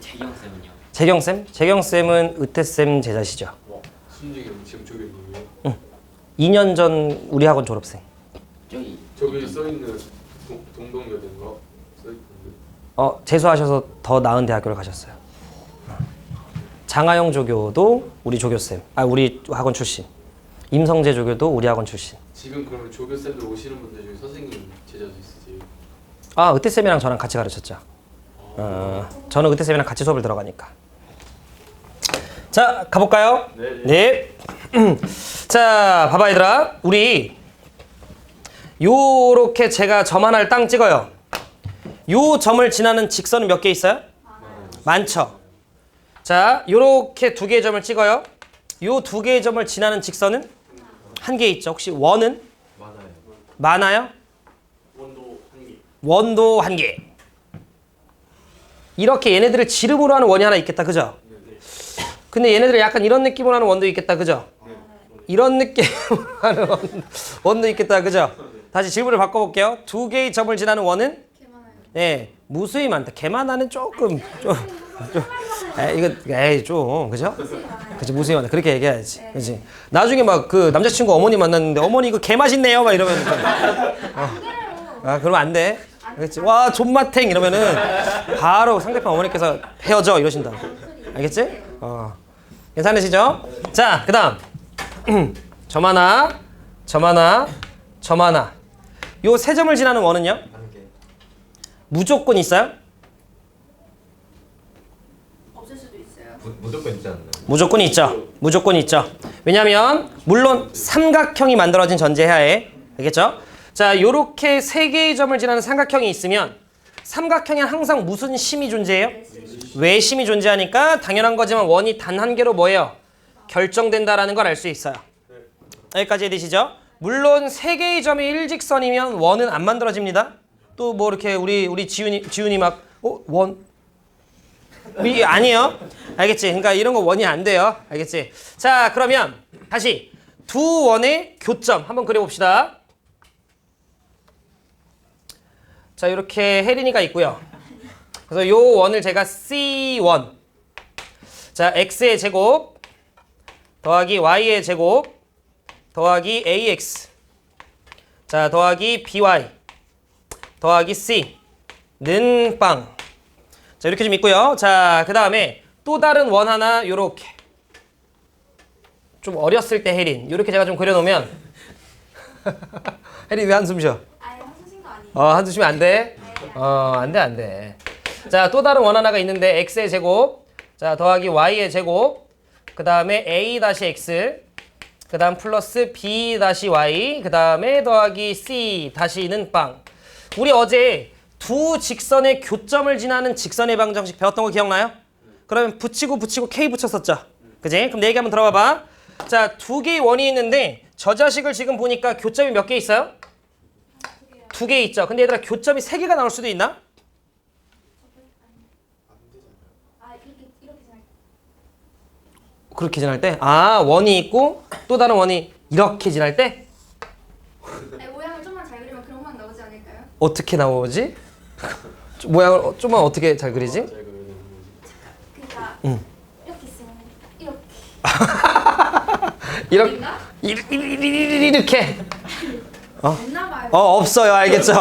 재경 쌤은요? 재경쌤? 재경쌤은 의태쌤 제자시죠. 신지경 지금 저기 누구예요? 2년 전 우리 학원 졸업생. 저기 써있는 동동여대인가? 써있는데 재수하셔서 더 나은 대학교를 가셨어요. 장하영 조교도 우리 조교쌤, 우리 학원 출신. 임성재 조교도 우리 학원 출신. 지금 그러면 조교쌤들 오시는 분들 중에 선생님 제자도 있으세요? 의태쌤이랑 저랑 같이 가르쳤죠. 저는 의태쌤이랑 같이 수업을 들어가니까. 자, 가볼까요? 네. 자, 봐봐 얘들아. 우리 요렇게 제가 점 하나를 땅 찍어요. 요 점을 지나는 직선은 몇 개 있어요? 많죠. 자, 요렇게 두 개의 점을 찍어요. 요 두 개의 점을 지나는 직선은 한 개 있죠. 혹시 원은? 많아요. 원도 한 개. 이렇게 얘네들을 지름으로 하는 원이 하나 있겠다. 그죠? 근데 얘네들을 약간 이런 느낌으로 하는 원도 있겠다. 그죠? 이런 느낌으로 하는 원도 있겠다. 그죠? 다시 질문을 바꿔볼게요. 두 개의 점을 지나는 원은? 네, 무수히 많다. 개만하는 조금 좀 그죠? 그치, 무수히 많다. 그렇게 얘기해야지. 그치? 나중에 막 그 남자친구 어머니 만났는데 어머니 이거 개 맛있네요 막 이러면 그러면 안 돼. 알겠지? 와 존맛탱 이러면은 바로 상대편 어머니께서 헤어져 이러신다. 알겠지? 괜찮으시죠? 자, 그다음 점 하나, 점 하나, 점 하나. 요 세 점을 지나는 원은요? 무조건 있어요? 없을 수도 있어요. 무조건 있지 않나요? 무조건 있죠. 무조건 있죠. 왜냐면 물론 삼각형이 만들어진 전제하에 알겠죠? 자, 요렇게 세 개의 점을 지나는 삼각형이 있으면 삼각형에 항상 무슨 심이 존재해요? 외심이 존재하니까 당연한 거지만 원이 단 한 개로 뭐예요? 결정된다라는 걸 알 수 있어요. 여기까지 이해되시죠? 물론 세 개의 점이 일직선이면 원은 안 만들어집니다. 또 뭐 이렇게 우리 지훈이 막 원 아니에요. 알겠지? 그러니까 이런 거 원이 안 돼요. 알겠지? 자, 그러면 다시 두 원의 교점 한번 그려봅시다. 자, 이렇게 혜린이가 있고요. 그래서 요 원을 제가 C1. 자, x의 제곱 더하기 y의 제곱 더하기 ax. 자, 더하기 by 더하기 c는 빵. 자, 이렇게 좀 있고요. 자, 그 다음에 또 다른 원 하나 요렇게. 좀 어렸을 때 혜린. 요렇게 제가 좀 그려놓으면 혜린 왜 한숨 쉬어? 아예 한숨 쉰거 아니에요? 한숨 쉬면 안 돼? 안 돼. 자, 또 다른 원 하나가 있는데 x의 제곱, 자, 더하기 y의 제곱, 그 다음에 a-x, 그 다음 플러스 b-y, 그 다음에 더하기 c 다시는 빵. 우리 어제 두 직선의 교점을 지나는 직선의 방정식 배웠던 거 기억나요? 그러면 붙이고 K 붙였었죠? 그지? 그럼 내 얘기 한번 들어봐 봐. 자, 두 개의 원이 있는데 저 자식을 지금 보니까 교점이 몇 개 있어요? 두 개 있죠. 근데 얘들아 교점이 세 개가 나올 수도 있나? 이렇게 생각. 그렇게 지날 때? 원이 있고 또 다른 원이 이렇게 지날 때? 모양을 좀만 잘 그리면 그런 모양 나오지 않을까요? 어떻게 나오지? 모양을 좀만 어떻게 잘 그리지? 그러니까 이렇게 있으면 이렇게. 이렇게. 없나 봐요. 없어요. 알겠죠?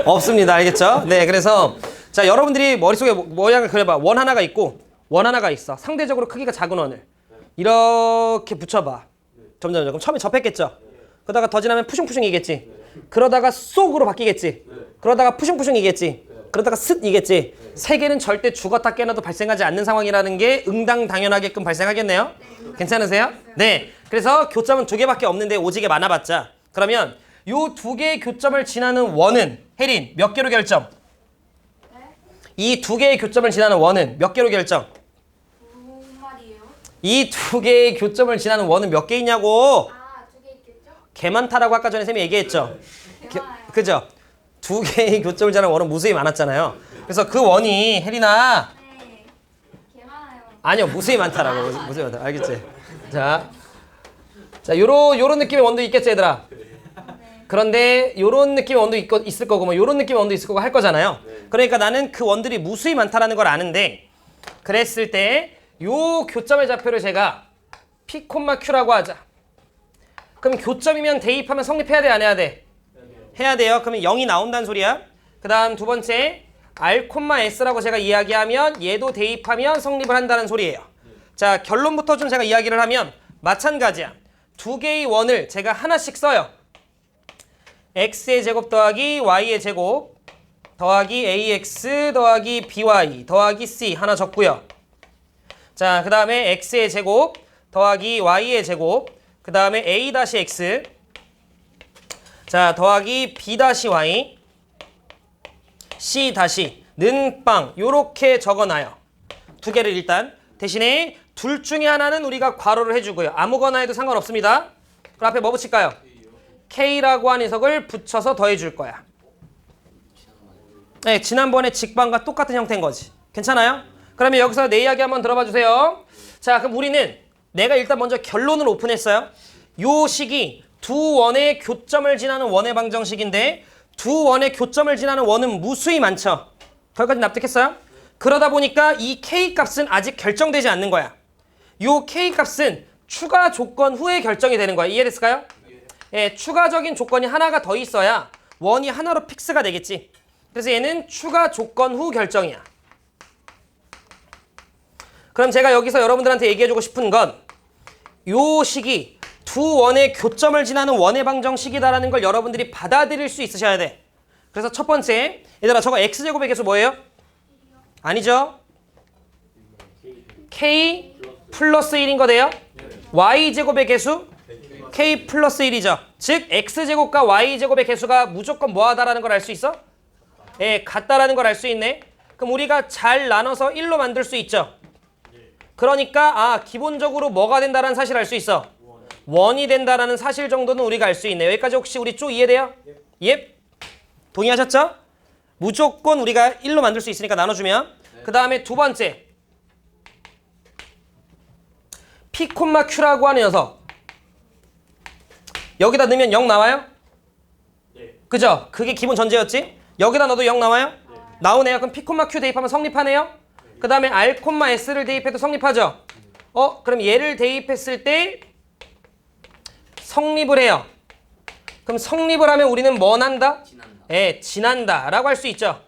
없습니다. 알겠죠? 네, 그래서 자, 여러분들이 머릿속에 모양을 그려봐. 원 하나가 있고 원 하나가 있어. 상대적으로 크기가 작은 원을 이렇게 붙여봐. 점점 그럼 처음에 접했겠죠? 그러다가 더 지나면 푸슝푸슝이겠지? 그러다가 쏙으로 바뀌겠지? 그러다가 푸슝푸슝이겠지? 그러다가 습이겠지? 세 개는 절대 죽었다 깨어나도 발생하지 않는 상황이라는 게 응당당연하게끔 발생하겠네요? 괜찮으세요? 네. 그래서 교점은 두 개밖에 없는데 오지게 많아봤자 그러면 요 두 개의 교점을 지나는 원은 혜린 몇 개로 결정? 네? 이 두 개의 교점을 지나는 원은 몇 개로 결정? 무슨 말이에요? 이 두 개의 교점을 지나는 원은 몇 개 있냐고? 아, 두 개 있겠죠? 개 많다라고 아까 전에 쌤이 얘기했죠. 대화요. 그죠? 두 개의 교점을 지나는 원은 무수히 많았잖아요. 그래서 그 원이 혜린아 네. 개 많아요. 아니요 무수히 많다라고 무수히 많다. 알겠지? 자 요런 느낌의 원도 있겠지 얘들아. 그런데 요런 느낌의 원도 있을 거고 뭐 요런 느낌의 원도 있을 거고 할 거잖아요. 그러니까 나는 그 원들이 무수히 많다라는 걸 아는데 그랬을 때 요 교점의 좌표를 제가 P, Q라고 하자. 그럼 교점이면 대입하면 성립해야 돼 안 해야 돼? 해야 돼요. 그러면 0이 나온다는 소리야. 그 다음 두 번째 R, S라고 제가 이야기하면 얘도 대입하면 성립을 한다는 소리예요. 자 결론부터 좀 제가 이야기를 하면 마찬가지야. 두 개의 원을 제가 하나씩 써요. x의 제곱 더하기 y의 제곱 더하기 ax 더하기 by 더하기 c 하나 적고요. 자, 그 다음에 x의 제곱 더하기 y의 제곱 그 다음에 a-x 자 더하기 b-y c-는 빵 요렇게 적어놔요. 두 개를 일단 대신에 둘 중에 하나는 우리가 괄호를 해주고요. 아무거나 해도 상관없습니다. 그럼 앞에 뭐 붙일까요? K라고 한 녀석을 붙여서 더해줄 거야. 네, 지난번에 직방과 똑같은 형태인 거지. 괜찮아요? 그러면 여기서 내 이야기 한번 들어봐 주세요. 자, 그럼 우리는 내가 일단 먼저 결론을 오픈했어요. 요 식이 두 원의 교점을 지나는 원의 방정식인데 두 원의 교점을 지나는 원은 무수히 많죠. 거기까지 납득했어요? 그러다 보니까 이 K 값은 아직 결정되지 않는 거야. 요 K 값은 추가 조건 후에 결정이 되는 거야. 이해됐을까요? 예, 추가적인 조건이 하나가 더 있어야 원이 하나로 픽스가 되겠지. 그래서 얘는 추가 조건 후 결정이야. 그럼 제가 여기서 여러분들한테 얘기해주고 싶은 건 요 식이 두 원의 교점을 지나는 원의 방정식이다라는 걸 여러분들이 받아들일 수 있으셔야 돼. 그래서 첫 번째, 얘들아 저거 x제곱의 개수 뭐예요? 아니죠? k 플러스 1인 거돼요? y제곱의 개수? k 플러스 1이죠. 즉 x제곱과 y제곱의 개수가 무조건 뭐하다라는 걸 알 수 있어? 예, 같다라는 걸 알 수 있네. 그럼 우리가 잘 나눠서 1로 만들 수 있죠. 그러니까 기본적으로 뭐가 된다라는 사실 알 수 있어. 원이 된다라는 사실 정도는 우리가 알 수 있네. 여기까지 혹시 우리 쭉 이해돼요? 예? 동의하셨죠? 무조건 우리가 1로 만들 수 있으니까 나눠주면. 그 다음에 두 번째 P, Q라고 하는 녀석 여기다 넣으면 0 나와요? 그죠? 그게 기본 전제였지? 여기다 넣어도 0 나와요? 나오네요. 그럼 P, Q 대입하면 성립하네요? 그 다음에 R, S를 대입해도 성립하죠? 그럼 얘를 대입했을 때 성립을 해요. 그럼 성립을 하면 우리는 뭐 난다? 지난다. 예, 지난다 라고 할 수 있죠.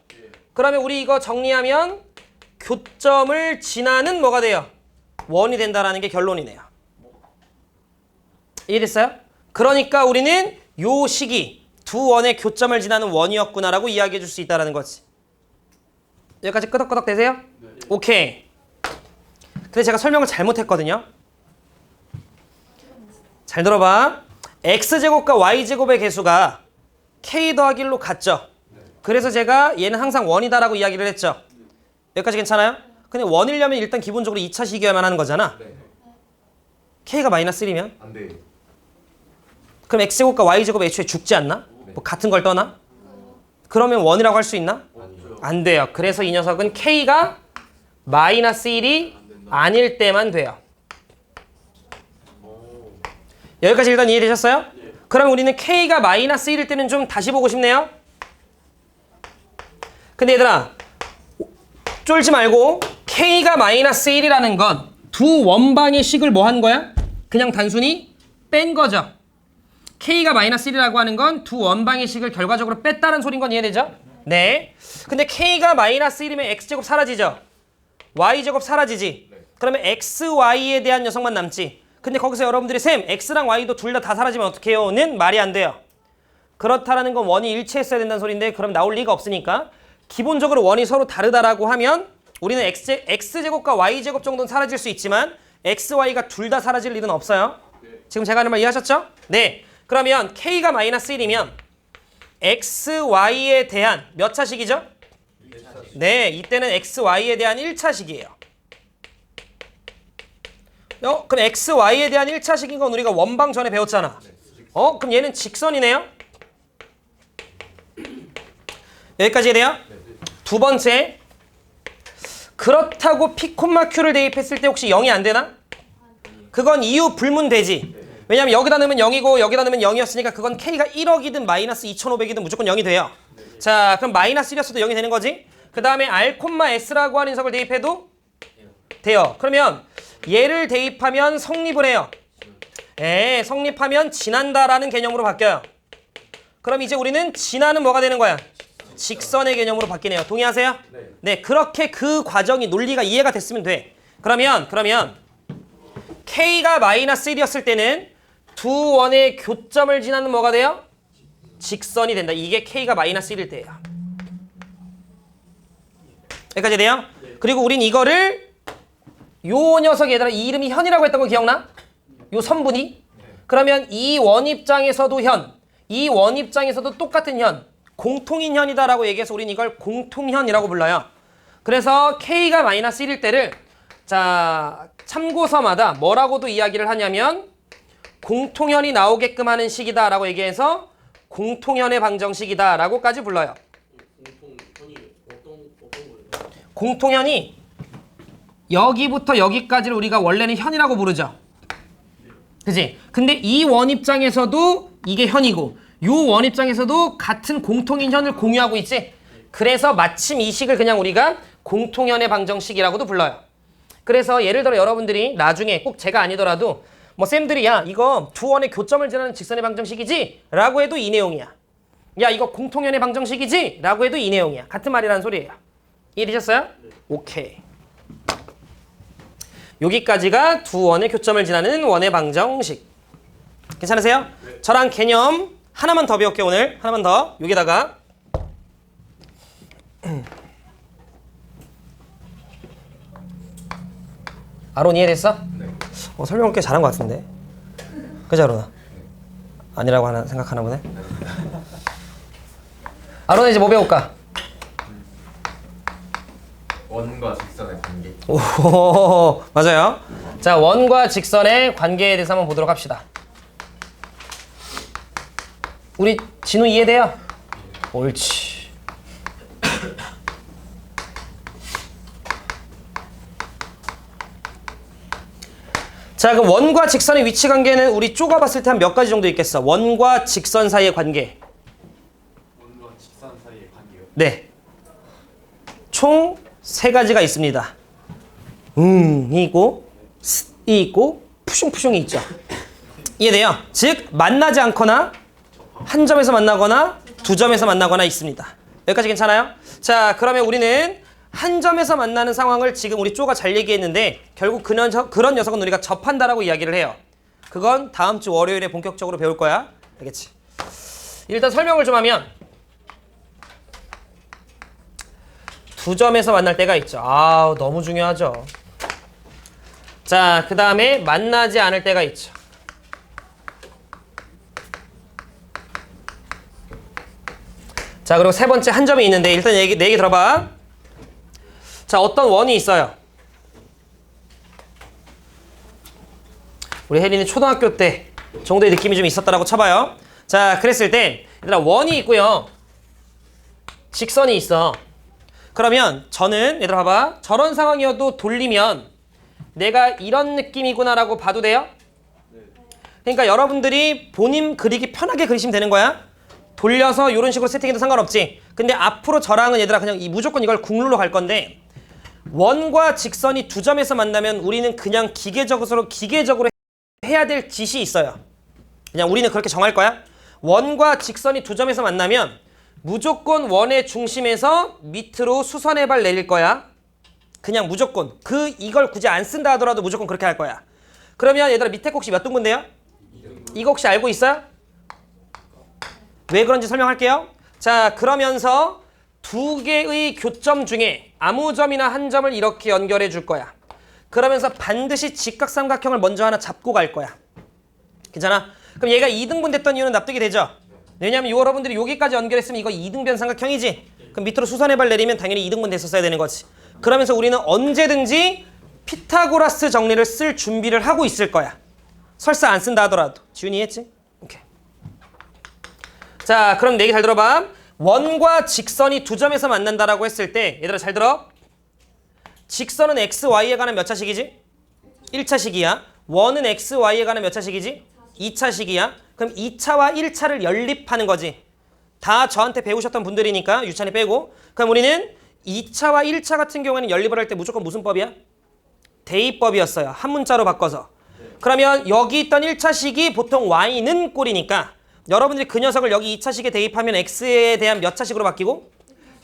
그러면 우리 이거 정리하면 교점을 지나는 뭐가 돼요? 원이 된다라는 게 결론이네요. 이해됐어요? 그러니까 우리는 요 식이 두 원의 교점을 지나는 원이었구나라고 이야기해 줄 수 있다는 거지. 여기까지 끄덕끄덕 되세요? 네. 오케이. 근데 제가 설명을 잘못했거든요. 잘 들어봐. x제곱과 y제곱의 개수가 k 더하기 1로 같죠? 그래서 제가 얘는 항상 원이다라고 이야기를 했죠. 여기까지 괜찮아요? 근데 원이려면 일단 기본적으로 2차식이어야만 하는 거잖아. k가 마이너스 1이면? 안 돼. 그럼 x제곱과 y제곱 애초에 죽지 않나? 뭐 같은 걸 떠나? 그러면 원이라고 할 수 있나? 안 돼요. 그래서 이 녀석은 k가 마이너스 1이 아닐 때만 돼요. 여기까지 일단 이해되셨어요? 그럼 우리는 k가 마이너스 1일 때는 좀 다시 보고 싶네요. 근데 얘들아 쫄지 말고 k가 마이너스 1이라는 건 두 원방의 식을 뭐 한 거야? 그냥 단순히 뺀 거죠. k가 마이너스 1이라고 하는 건 두 원방의 식을 결과적으로 뺐다는 소린 건 이해되죠? 네. 근데 k가 마이너스 1이면 x제곱 사라지죠? y제곱 사라지지? 그러면 xy에 대한 녀석만 남지. 근데 거기서 여러분들이 쌤 x랑 y도 둘 다 사라지면 어떻게 해요? 는 말이 안 돼요. 그렇다라는 건 원이 일치했어야 된다는 소리인데 그럼 나올 리가 없으니까 기본적으로 원이 서로 다르다라고 하면 우리는 x제곱과 y제곱 정도는 사라질 수 있지만 xy가 둘 다 사라질 일은 없어요. 지금 제가 하는 말 이해하셨죠? 네. 그러면 K가 마이너스 1이면 XY에 대한 몇 차식이죠? 네, 이때는 XY에 대한 1차식이에요. 그럼 XY에 대한 1차식인 건 우리가 원방 전에 배웠잖아. 그럼 얘는 직선이네요? 여기까지 해야 돼요? 두 번째, 그렇다고 P, Q를 대입했을 때 혹시 0이 안 되나? 그건 이유 불문되지. 왜냐면 여기다 넣으면 0이고 여기다 넣으면 0이었으니까 그건 K가 1억이든 마이너스 2500이든 무조건 0이 돼요. 자, 그럼 마이너스 1이었어도 0이 되는 거지? 그 다음에 R, S라고 하는 녀석을 대입해도 돼요. 그러면 얘를 대입하면 성립을 해요. 성립하면 지난다라는 개념으로 바뀌어요. 그럼 이제 우리는 지나는 뭐가 되는 거야? 직선의 개념으로 바뀌네요. 동의하세요? 네, 그렇게 그 과정이 논리가 이해가 됐으면 돼. 그러면 K가 마이너스 1이었을 때는 두 원의 교점을 지나는 뭐가 돼요? 직선이 된다. 이게 K가 마이너스 1일 때예요. 여기까지 돼요? 그리고 우린 이거를 요 녀석 얘들아, 이 이름이 현이라고 했던 거 기억나? 요 선분이? 그러면 이 원 입장에서도 현, 이 원 입장에서도 똑같은 현, 공통인 현이다라고 얘기해서 우린 이걸 공통현이라고 불러요. 그래서 K가 마이너스 1일 때를 자, 참고서마다 뭐라고도 이야기를 하냐면 공통현이 나오게끔 하는 식이다라고 얘기해서 공통현의 방정식이다라고까지 불러요. 공통현이 어떤 거예요? 공통현이 여기부터 여기까지를 우리가 원래는 현이라고 부르죠. 그치? 근데 이 원 입장에서도 이게 현이고 요 원 입장에서도 같은 공통인 현을 공유하고 있지? 그래서 마침 이 식을 그냥 우리가 공통현의 방정식이라고도 불러요. 그래서 예를 들어 여러분들이 나중에 꼭 제가 아니더라도 뭐 쌤들이 야 이거 두 원의 교점을 지나는 직선의 방정식이지? 라고 해도 이 내용이야. 야 이거 공통현의 방정식이지? 라고 해도 이 내용이야. 같은 말이라는 소리예요. 이해되셨어요? 오케이. 여기까지가 두 원의 교점을 지나는 원의 방정식. 괜찮으세요? 저랑 개념 하나만 더 배울게요. 오늘 하나만 더. 여기다가 아론 이해됐어? 네. 설명을 꽤 잘한 것 같은데. 그지 아론아? 아니라고 생각하나 보네. 아론아 이제 뭐 배울까? 원과 직선의 관계. 오, 맞아요. 자, 원과 직선의 관계에 대해서 한번 보도록 합시다. 우리 진우 이해돼요? 옳지. 자, 그럼 원과 직선의 위치 관계는 우리 쪼가봤을 때 한 몇 가지 정도 있겠어? 원과 직선 사이의 관계. 원과 직선 사이의 관계요? 네. 총 3가지가 있습니다. 이 있고, 이 있고, 푸슝푸슝이 있죠. 이해돼요? 즉, 만나지 않거나, 한 점에서 만나거나, 두 점에서 만나거나 있습니다. 여기까지 괜찮아요? 자, 그러면 우리는 한 점에서 만나는 상황을 지금 우리 쪼가 잘 얘기했는데, 결국 그런 녀석은 우리가 접한다라고 이야기를 해요. 그건 다음 주 월요일에 본격적으로 배울 거야. 알겠지? 일단 설명을 좀 하면, 두 점에서 만날 때가 있죠. 아, 너무 중요하죠. 자, 그 다음에 만나지 않을 때가 있죠. 자, 그리고 세 번째 한 점이 있는데 일단 내 얘기 들어봐. 자, 어떤 원이 있어요. 우리 혜린이 초등학교 때 정도의 느낌이 좀 있었다라고 쳐봐요. 자, 그랬을 때 얘들아 원이 있고요. 직선이 있어. 그러면 저는 얘들아 봐봐. 저런 상황이어도 돌리면 내가 이런 느낌이구나라고 봐도 돼요? 그러니까 여러분들이 본인 그리기 편하게 그리시면 되는 거야. 돌려서 이런 식으로 세팅해도 상관없지. 근데 앞으로 저랑은 얘들아 그냥 무조건 이걸 국룰로 갈 건데 원과 직선이 두 점에서 만나면 우리는 그냥 기계적으로 해야 될 짓이 있어요. 그냥 우리는 그렇게 정할 거야. 원과 직선이 두 점에서 만나면 무조건 원의 중심에서 밑으로 수선의 발 내릴 거야. 그냥 무조건. 이걸 굳이 안 쓴다 하더라도 무조건 그렇게 할 거야. 그러면 얘들아 밑에 거 혹시 몇 등분돼요? 이거 혹시 알고 있어요? 왜 그런지 설명할게요. 자, 그러면서 두 개의 교점 중에 아무 점이나 한 점을 이렇게 연결해 줄 거야. 그러면서 반드시 직각삼각형을 먼저 하나 잡고 갈 거야. 괜찮아? 그럼 얘가 2등분 됐던 이유는 납득이 되죠? 왜냐하면 여러분들이 여기까지 연결했으면 이거 2등변 삼각형이지. 그럼 밑으로 수선의 발 내리면 당연히 2등분 됐었어야 되는 거지. 그러면서 우리는 언제든지 피타고라스 정리를 쓸 준비를 하고 있을 거야. 설사 안 쓴다 하더라도. 지훈이 했지? 오케이. 자, 그럼 내 얘기 잘 들어봐. 원과 직선이 두 점에서 만난다라고 했을 때 얘들아 잘 들어. 직선은 x, y에 관한 몇 차식이지? 1차식이야. 원은 x, y에 관한 몇 차식이지? 2차식이야. 그럼 2차와 1차를 연립하는 거지. 다 저한테 배우셨던 분들이니까 유찬이 빼고. 그럼 우리는 2차와 1차 같은 경우에는 연립을 할 때 무조건 무슨 법이야? 대입법이었어요. 한 문자로 바꿔서. 그러면 여기 있던 1차식이 보통 y는 꼴이니까 여러분들이 그 녀석을 여기 2차식에 대입하면 x에 대한 몇 차식으로 바뀌고?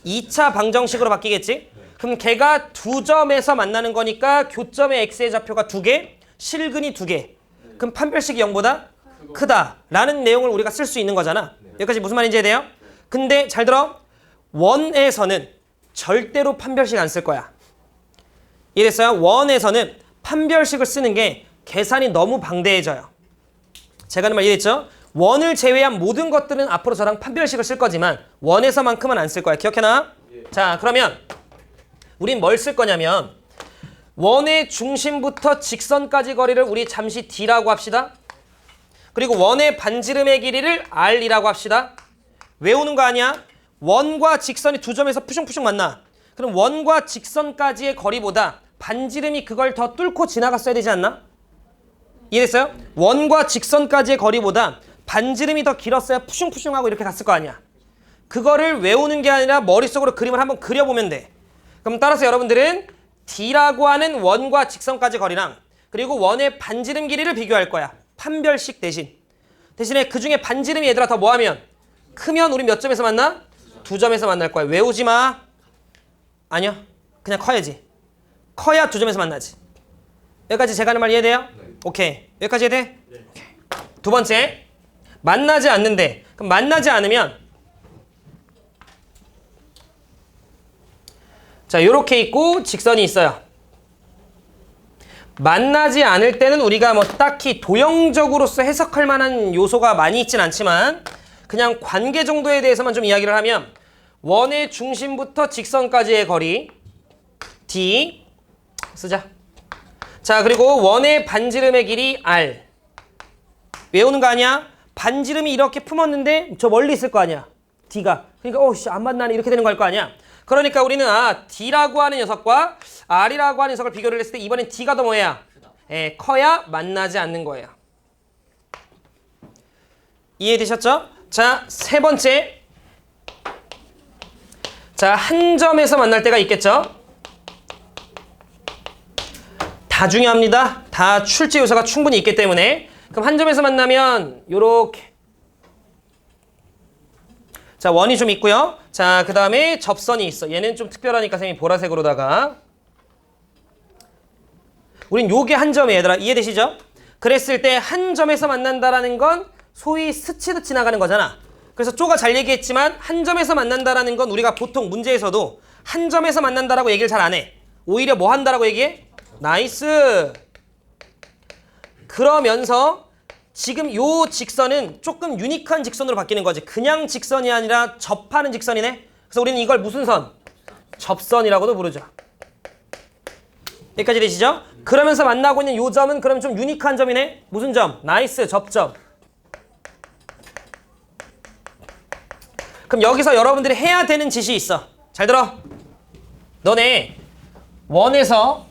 2차 방정식으로 바뀌겠지? 그럼 걔가 두 점에서 만나는 거니까 교점의 x의 좌표가 2개, 실근이 2개. 그럼 판별식이 0보다 크다라는 내용을 우리가 쓸 수 있는 거잖아. 여기까지 무슨 말인지 이해돼요? 근데 잘 들어. 원에서는 절대로 판별식 안 쓸 거야. 이랬어요? 원에서는 판별식을 쓰는 게 계산이 너무 방대해져요. 제가 하는 말 이해했죠? 원을 제외한 모든 것들은 앞으로 저랑 판별식을 쓸 거지만 원에서만큼은 안 쓸 거야. 기억해놔? 자, 그러면 우린 뭘 쓸 거냐면 원의 중심부터 직선까지 거리를 우리 잠시 D라고 합시다. 그리고 원의 반지름의 길이를 R이라고 합시다. 외우는 거 아니야? 원과 직선이 두 점에서 푸슝푸슝 만나. 그럼 원과 직선까지의 거리보다 반지름이 그걸 더 뚫고 지나갔어야 되지 않나? 이해됐어요? 원과 직선까지의 거리보다 반지름이 더 길었어야 푸슝푸슝하고 이렇게 갔을 거 아니야. 그거를 외우는 게 아니라 머릿속으로 그림을 한번 그려보면 돼. 그럼 따라서 여러분들은 D라고 하는 원과 직선까지 거리랑 그리고 원의 반지름 길이를 비교할 거야. 판별식 대신. 대신에 그 중에 반지름이 얘들아 더 뭐하면? 크면 우리 몇 점에서 만나? 두 점에서 만날 거야. 외우지 마. 아니요. 그냥 커야지. 커야 두 점에서 만나지. 여기까지 제가 하는 말 이해돼요? 오케이. 여기까지 이해돼? 오케이. 두 번째. 만나지 않는데. 그럼 만나지 않으면 자, 요렇게 있고 직선이 있어요. 만나지 않을 때는 우리가 뭐 딱히 도형적으로서 해석할 만한 요소가 많이 있진 않지만 그냥 관계 정도에 대해서만 좀 이야기를 하면 원의 중심부터 직선까지의 거리 D 쓰자. 자, 그리고 원의 반지름의 길이 R. 외우는 거 아니야? 반지름이 이렇게 품었는데 저 멀리 있을 거 아니야. D가. 그러니까 안 만나네 이렇게 되는 거 할 거 아니야. 그러니까 우리는 D라고 하는 녀석과 R이라고 하는 녀석을 비교를 했을 때 이번엔 D가 더 뭐야? 커야 만나지 않는 거예요. 이해되셨죠? 자, 세 번째. 자, 한 점에서 만날 때가 있겠죠? 다 중요합니다. 다 출제 요소가 충분히 있기 때문에. 그럼 한 점에서 만나면 요렇게. 자, 원이 좀 있고요. 자, 그 다음에 접선이 있어. 얘는 좀 특별하니까 선생님이 보라색으로다가. 우린 요게 한 점이에요, 얘들아. 이해되시죠? 그랬을 때 한 점에서 만난다라는 건 소위 스치듯 지나가는 거잖아. 그래서 쪼가 잘 얘기했지만 한 점에서 만난다라는 건 우리가 보통 문제에서도 한 점에서 만난다라고 얘기를 잘 안 해. 오히려 뭐 한다라고 얘기해? 나이스. 그러면서 지금 요 직선은 조금 유니크한 직선으로 바뀌는 거지. 그냥 직선이 아니라 접하는 직선이네. 그래서 우리는 이걸 무슨 선? 접선이라고도 부르죠. 여기까지 되시죠? 그러면서 만나고 있는 요 점은 그럼 좀 유니크한 점이네. 무슨 점? 나이스, 접점. 그럼 여기서 여러분들이 해야 되는 짓이 있어. 잘 들어. 너네 원에서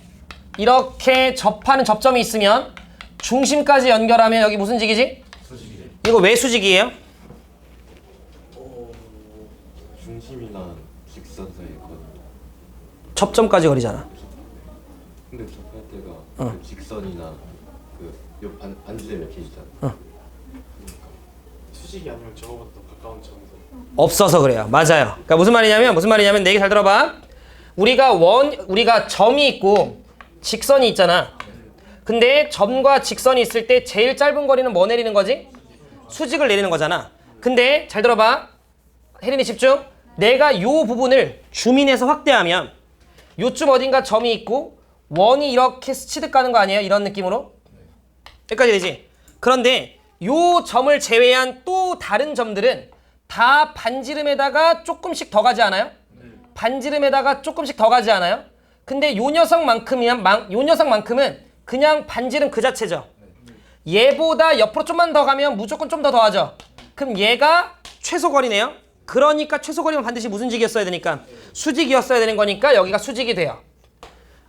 이렇게 접하는 접점이 있으면 중심까지 연결하면 여기 무슨 직이지? 수직이래. 이거 왜 수직이에요? 중심이나 직선 사이에 거리. 접점까지 거리잖아. 근데 접할 때가 그 직선이나 그 반지름이 이렇게 있잖아. 수직이 아니면 저거보다 더 가까운 점에서. 없어서 그래요. 맞아요. 그러니까 무슨 말이냐면 내 얘기 잘 들어봐. 우리가 점이 있고 직선이 있잖아. 근데 점과 직선이 있을 때 제일 짧은 거리는 뭐 내리는 거지? 수직을 내리는 거잖아. 근데 잘 들어봐. 혜린이 집중. 내가 요 부분을 줌인해서 확대하면 요쯤 어딘가 점이 있고 원이 이렇게 스치듯 가는 거 아니에요? 이런 느낌으로? 여기까지 되지? 그런데 요 점을 제외한 또 다른 점들은 다 반지름에다가 조금씩 더 가지 않아요? 반지름에다가 조금씩 더 가지 않아요? 근데 요 녀석만큼은 그냥 반지름 그 자체죠. 얘보다 옆으로 좀만 더 가면 무조건 좀 더 더하죠. 그럼 얘가 최소거리네요. 그러니까 최소거리면 반드시 무슨 직이었어야 되니까 수직이었어야 되는 거니까 여기가 수직이 돼요.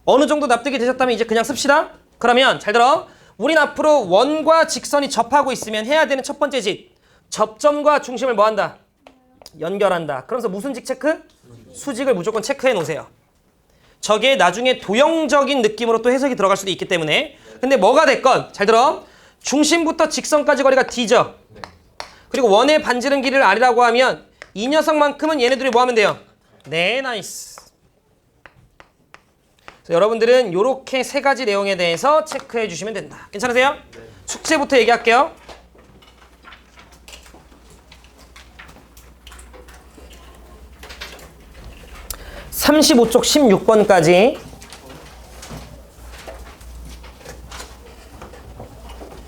어느 정도 납득이 되셨다면 이제 그냥 씁시다. 그러면 잘 들어. 우린 앞으로 원과 직선이 접하고 있으면 해야 되는 첫 번째 직. 접점과 중심을 뭐 한다? 연결한다. 그러면서 무슨 직 체크? 수직을 무조건 체크해 놓으세요. 저게 나중에 도형적인 느낌으로 또 해석이 들어갈 수도 있기 때문에. 근데 뭐가 됐건 잘 들어. 중심부터 직선까지 거리가 D죠. 그리고 원의 반지름 길이를 R이라고 하면 이 녀석만큼은 얘네들이 뭐 하면 돼요? 네, 나이스. 그래서 여러분들은 이렇게 세 가지 내용에 대해서 체크해 주시면 된다. 괜찮으세요? 네. 숙제부터 얘기할게요. (35쪽) 16번까지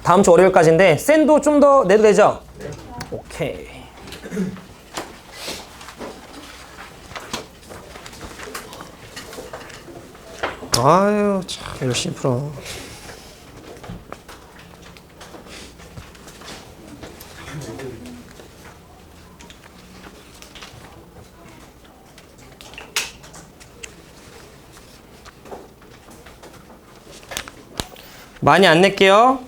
다음 주 월요일까지인데 샌도 좀 더 내도 되죠? 네. 오케이. 아유 참 열심히 풀어. 많이 안 낼게요.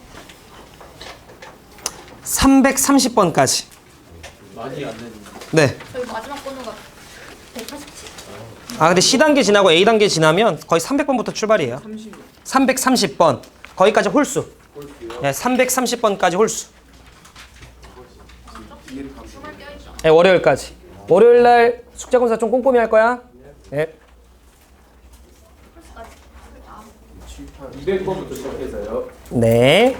330번까지. 많이 안 되는. 네. 저희 마지막 번호가 187. 아 근데 C단계 지나고 A단계 지나면 거의 300번부터 출발이에요. 330번. 거기까지 홀수. 네, 330번까지 홀수. 주말 껴있죠. 네, 월요일까지. 월요일날 숙제검사 좀 꼼꼼히 할 거야. 네. 200번부터 시작해서요. 네.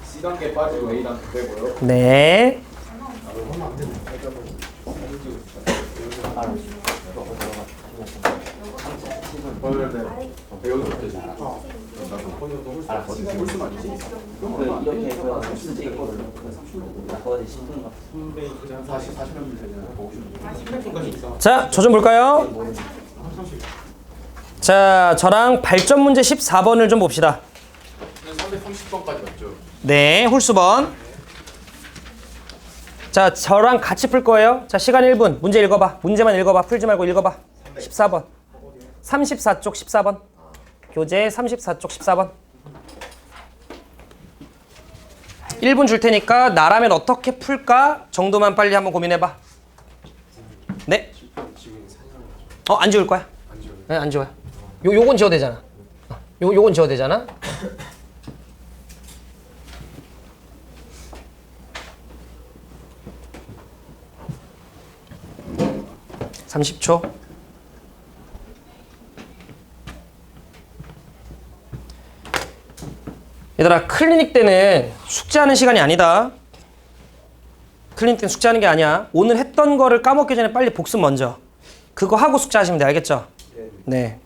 C단계 빠지고 A단계 빼고요. 네. 자, 저 좀 볼까요? 자, 저랑 발전 문제 14번을 좀 봅시다. 330번까지 맞죠? 네, 홀수번. 자, 저랑 같이 풀 거예요. 자, 시간 1분. 문제 읽어봐. 문제만 읽어봐. 풀지 말고 읽어봐. 14번. 34쪽 14번. 교재 34쪽 14번. 1분 줄 테니까 나라면 어떻게 풀까 정도만 빨리 한번 고민해봐. 네? 안 지울 거야? 네, 안 지워요. 요건 지워도 되잖아. 요건 지워도 되잖아. 30초. 얘들아, 클리닉 때는 숙제하는 시간이 아니다. 클리닉 때는 숙제하는 게 아니야. 오늘 했던 거를 까먹기 전에 빨리 복습 먼저. 그거 하고 숙제하시면 돼. 알겠죠? 네.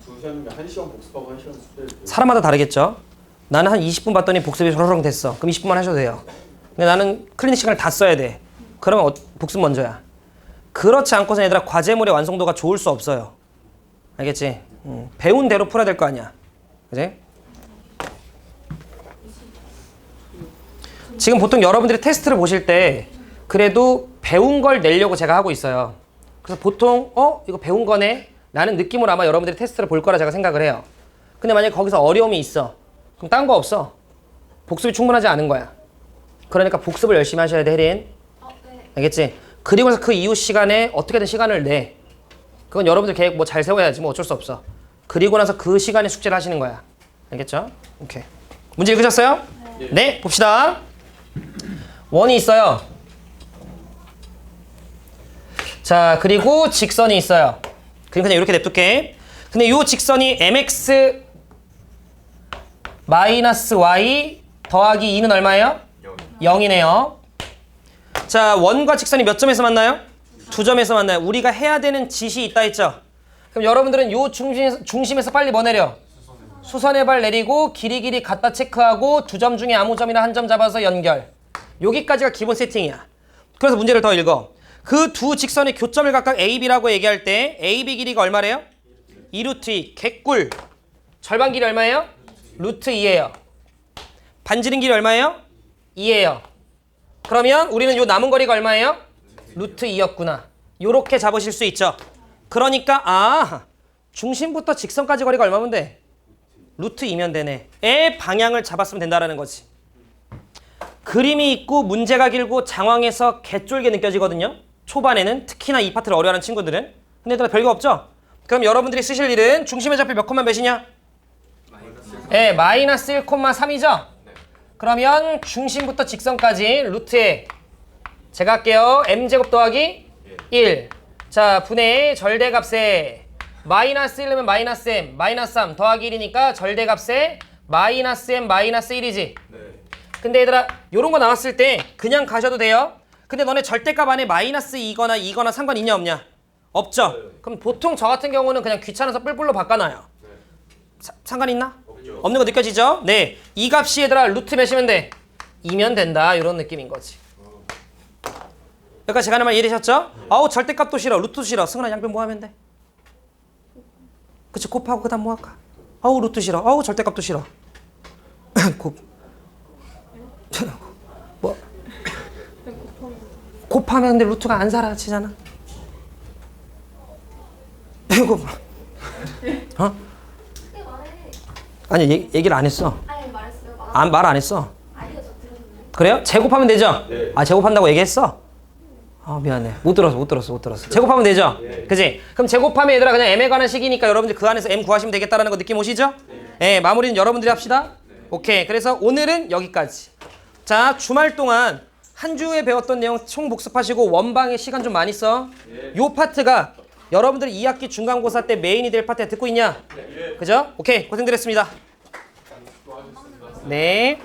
2시간이면 1시간 복습하고 1시간 숙제. 사람마다 다르겠죠? 나는 한 20분 봤더니 복습이 저러렁 됐어. 그럼 20분만 하셔도 돼요. 근데 나는 클리닉 시간을 다 써야 돼. 그러면 복습 먼저야. 그렇지 않고서 얘들아 과제물의 완성도가 좋을 수 없어요. 알겠지? 배운 대로 풀어야 될 거 아니야. 그지? 지금 보통 여러분들이 테스트를 보실 때 그래도 배운 걸 내려고 제가 하고 있어요. 그래서 보통 이거 배운 거네? 라는 느낌으로 아마 여러분들이 테스트를 볼 거라 제가 생각을 해요. 근데 만약에 거기서 어려움이 있어. 그럼 딴 거 없어. 복습이 충분하지 않은 거야. 그러니까 복습을 열심히 하셔야 돼, 혜린. 네. 알겠지? 그리고 나서 그 이후 시간에 어떻게든 시간을 내. 그건 여러분들 계획 뭐 잘 세워야지 뭐 어쩔 수 없어. 그리고 나서 그 시간에 숙제를 하시는 거야. 알겠죠? 오케이. 문제 읽으셨어요? 네, 봅시다. 원이 있어요. 자, 그리고 직선이 있어요. 그냥 이렇게 냅둘게. 근데 이 직선이 mx 마이너스 y 더하기 2는 얼마예요? 0이네요. 자, 원과 직선이 몇 점에서 만나요? 2점에서 만나요. 우리가 해야 되는 짓이 있다 했죠? 그럼 여러분들은 요 중심에서 빨리 뭐 내려? 수선의 발 내리고 길이 갖다 체크하고 두 점 중에 아무 점이나 한 점 잡아서 연결. 여기까지가 기본 세팅이야. 그래서 문제를 더 읽어. 그 두 직선의 교점을 각각 AB라고 얘기할 때 AB 길이가 얼마래요? 2루트 2. 개꿀. 절반 길이 얼마예요? 루트 2예요. 반지름 길이 얼마예요? 2예요. 그러면 우리는 요 남은 거리가 얼마예요? 루트 2였구나. 요렇게 잡으실 수 있죠. 그러니까 중심부터 직선까지 거리가 얼마면 돼? 루트 2면 되네. 의 방향을 잡았으면 된다라는 거지. 그림이 있고 문제가 길고 장황해서 개쫄게 느껴지거든요. 초반에는 특히나 이 파트를 어려워하는 친구들은. 근데 얘들아 별거 없죠? 그럼 여러분들이 쓰실 일은 중심의 좌표 몇 콤마 몇이냐? 네, 마이너스 1,3이죠? 그러면 중심부터 직선까지 루트에 제가 할게요. m제곱 더하기 1. 자, 분의 절대값에 마이너스 1 넣으면 마이너스 m, 마이너스 3 더하기 1이니까 절대값에 마이너스 m 마이너스 1이지. 근데 얘들아 요런 거 나왔을 때 그냥 가셔도 돼요. 근데 너네 절대값 안에 마이너스 2거나 상관 있냐 없냐? 없죠? 그럼 보통 저 같은 경우는 그냥 귀찮아서 뿔뿔로 바꿔놔요. 상관 있나? 없는 거 느껴지죠? 네. 이 값이 얘들아 루트 몇이면 돼? 2면 된다. 이런 느낌인 거지. 여기까지 제가 하는 말 이해되셨죠? 아우 절대값도 싫어. 루트도 싫어. 승은아 양변 뭐 하면 돼? 그치 곱하고 그 다음 뭐 할까? 아우 루트 싫어. 아우 절대값도 싫어. 뭐? 곱하면 근데 루트가 안 사라지잖아. 이거 어? 크게 말해. 아니 얘기를 안 했어. 아니 말했어요. 말 안 했어. 아니요 저 들었는데. 그래요? 제곱하면 되죠? 네. 제곱한다고 얘기했어? 미안해. 못 들었어. 제곱하면 되죠? 그지? 그럼 제곱하면 얘들아 그냥 m에 관한 식이니까 여러분들 그 안에서 m 구하시면 되겠다라는 거 느낌 오시죠? 네. 마무리는 여러분들이 합시다. 오케이. 그래서 오늘은 여기까지. 자, 주말 동안 한 주에 배웠던 내용 총 복습하시고 원방에 시간 좀 많이 써. 요 파트가 여러분들 2학기 중간고사 때 메인이 될 파트야. 듣고 있냐? 그죠? 오케이. 고생들 했습니다. 네.